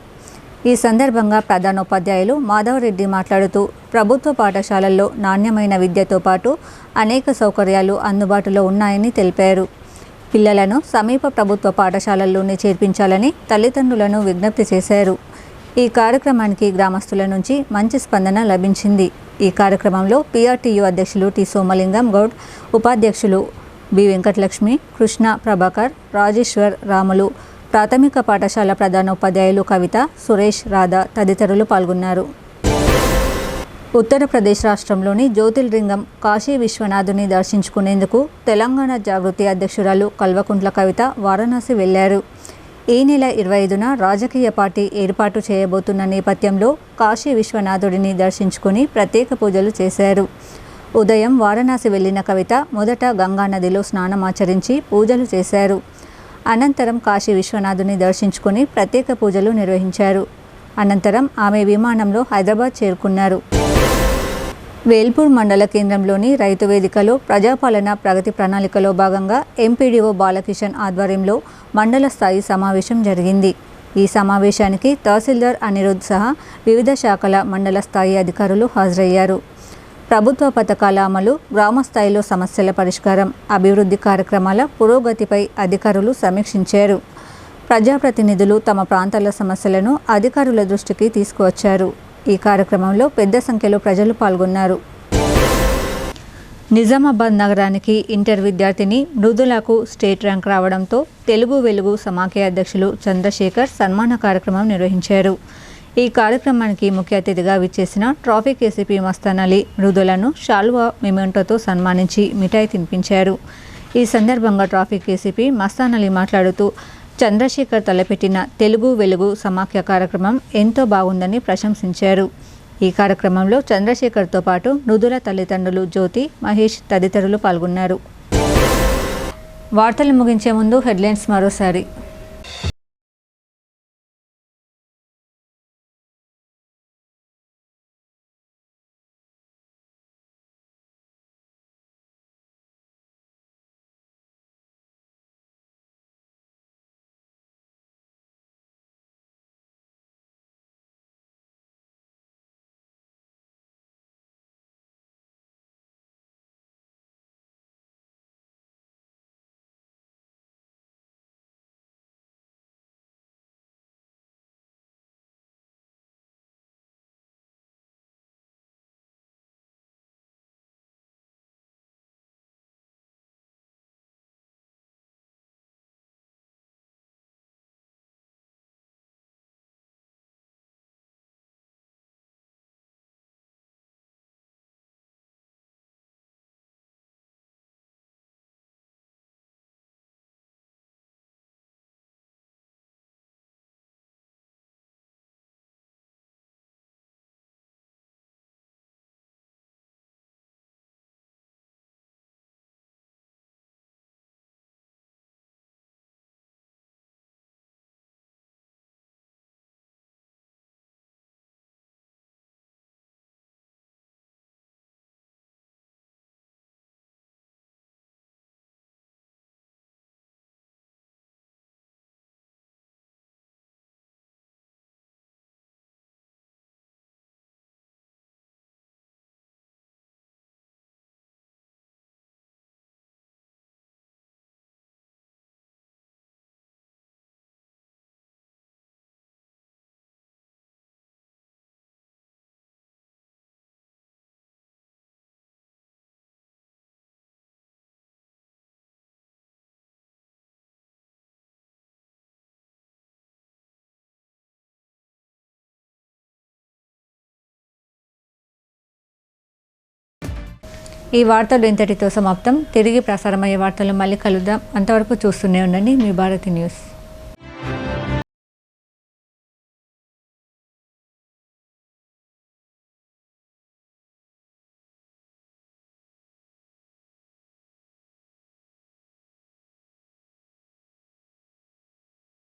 ఈ సందర్భంగా ప్రధానోపాధ్యాయులు మాధవరెడ్డి మాట్లాడుతూ ప్రభుత్వ పాఠశాలల్లో నాణ్యమైన విద్యతో పాటు అనేక సౌకర్యాలు అందుబాటులో ఉన్నాయని తెలిపారు. పిల్లలను సమీప ప్రభుత్వ పాఠశాలల్లోనే చేర్పించాలని తల్లిదండ్రులను విజ్ఞప్తి చేశారు. ఈ కార్యక్రమానికి గ్రామస్తుల నుంచి మంచి స్పందన లభించింది. ఈ కార్యక్రమంలో PRTU అధ్యక్షులు టి సోమలింగం గౌడ్, ఉపాధ్యక్షులు బి వెంకటలక్ష్మి, కృష్ణ, ప్రభాకర్, రాజేశ్వర్, రాములు, ప్రాథమిక పాఠశాల ప్రధానోపాధ్యాయులు కవిత, సురేష్, రాధా తదితరులు పాల్గొన్నారు. ఉత్తరప్రదేశ్ రాష్ట్రంలోని జ్యోతిర్లింగం కాశీ విశ్వనాథుని దర్శించుకునేందుకు తెలంగాణ జాగృతి అధ్యక్షురాలు కల్వకుంట్ల కవిత వారణాసి వెళ్లారు. ఈ నెల 25న రాజకీయ పార్టీ ఏర్పాటు చేయబోతున్న నేపథ్యంలో కాశీ విశ్వనాథుడిని దర్శించుకుని ప్రత్యేక పూజలు చేశారు. ఉదయం వారణాసి వెళ్లిన కవిత మొదట గంగానదిలో స్నానమాచరించి పూజలు చేశారు. అనంతరం కాశీ విశ్వనాథుని దర్శించుకుని ప్రత్యేక పూజలు నిర్వహించారు. అనంతరం ఆమె విమానంలో హైదరాబాద్ చేరుకున్నారు. వేల్పూర్ మండల కేంద్రంలోని రైతు వేదికలో ప్రజాపాలన ప్రగతి ప్రణాళికలో భాగంగా ఎంపీడీఓ బాలకిషన్ ఆధ్వర్యంలో మండల స్థాయి సమావేశం జరిగింది. ఈ సమావేశానికి తహసీల్దార్ అనిరుద్ సహా వివిధ శాఖల మండల స్థాయి అధికారులు హాజరయ్యారు. ప్రభుత్వ పథకాల అమలు, గ్రామ స్థాయిలో సమస్యల పరిష్కారం, అభివృద్ధి కార్యక్రమాల పురోగతిపై అధికారులు సమీక్షించారు. ప్రజాప్రతినిధులు తమ ప్రాంతాల సమస్యలను అధికారుల దృష్టికి తీసుకువచ్చారు. ఈ కార్యక్రమంలో పెద్ద సంఖ్యలో ప్రజలు పాల్గొన్నారు. నిజామాబాద్ నగరానికి ఇంటర్ విద్యార్థిని మృదులకు స్టేట్ ర్యాంక్ రావడంతో తెలుగు వెలుగు సమాఖ్య అధ్యక్షులు చంద్రశేఖర్ సన్మాన కార్యక్రమం నిర్వహించారు. ఈ కార్యక్రమానికి ముఖ్య అతిథిగా విచ్చేసిన ట్రాఫిక్ ఏసీపీ మస్తాన్ అలీ మృదులను షాల్వా మెమెంటోతో సన్మానించి మిఠాయి తినిపించారు. ఈ సందర్భంగా ట్రాఫిక్ ఏసీపీ మస్తాన్ అలీ మాట్లాడుతూ చంద్రశేఖర్ తలపెట్టిన తెలుగు వెలుగు సమాఖ్య కార్యక్రమం ఎంతో బాగుందని ప్రశంసించారు. ఈ కార్యక్రమంలో చంద్రశేఖర్తో పాటు మృదుల తల్లిదండ్రులు జ్యోతి, మహేష్ తదితరులు పాల్గొన్నారు. వార్తలు ముగించే ముందు హెడ్లైన్స్ మరోసారి. ఈ వార్తలు ఇంతటితో సమాప్తం. తిరిగి ప్రసారమయ్యే వార్తలు మళ్ళీ కలుద్దాం. అంతవరకు చూస్తూనే ఉండండి మీ భారతి న్యూస్.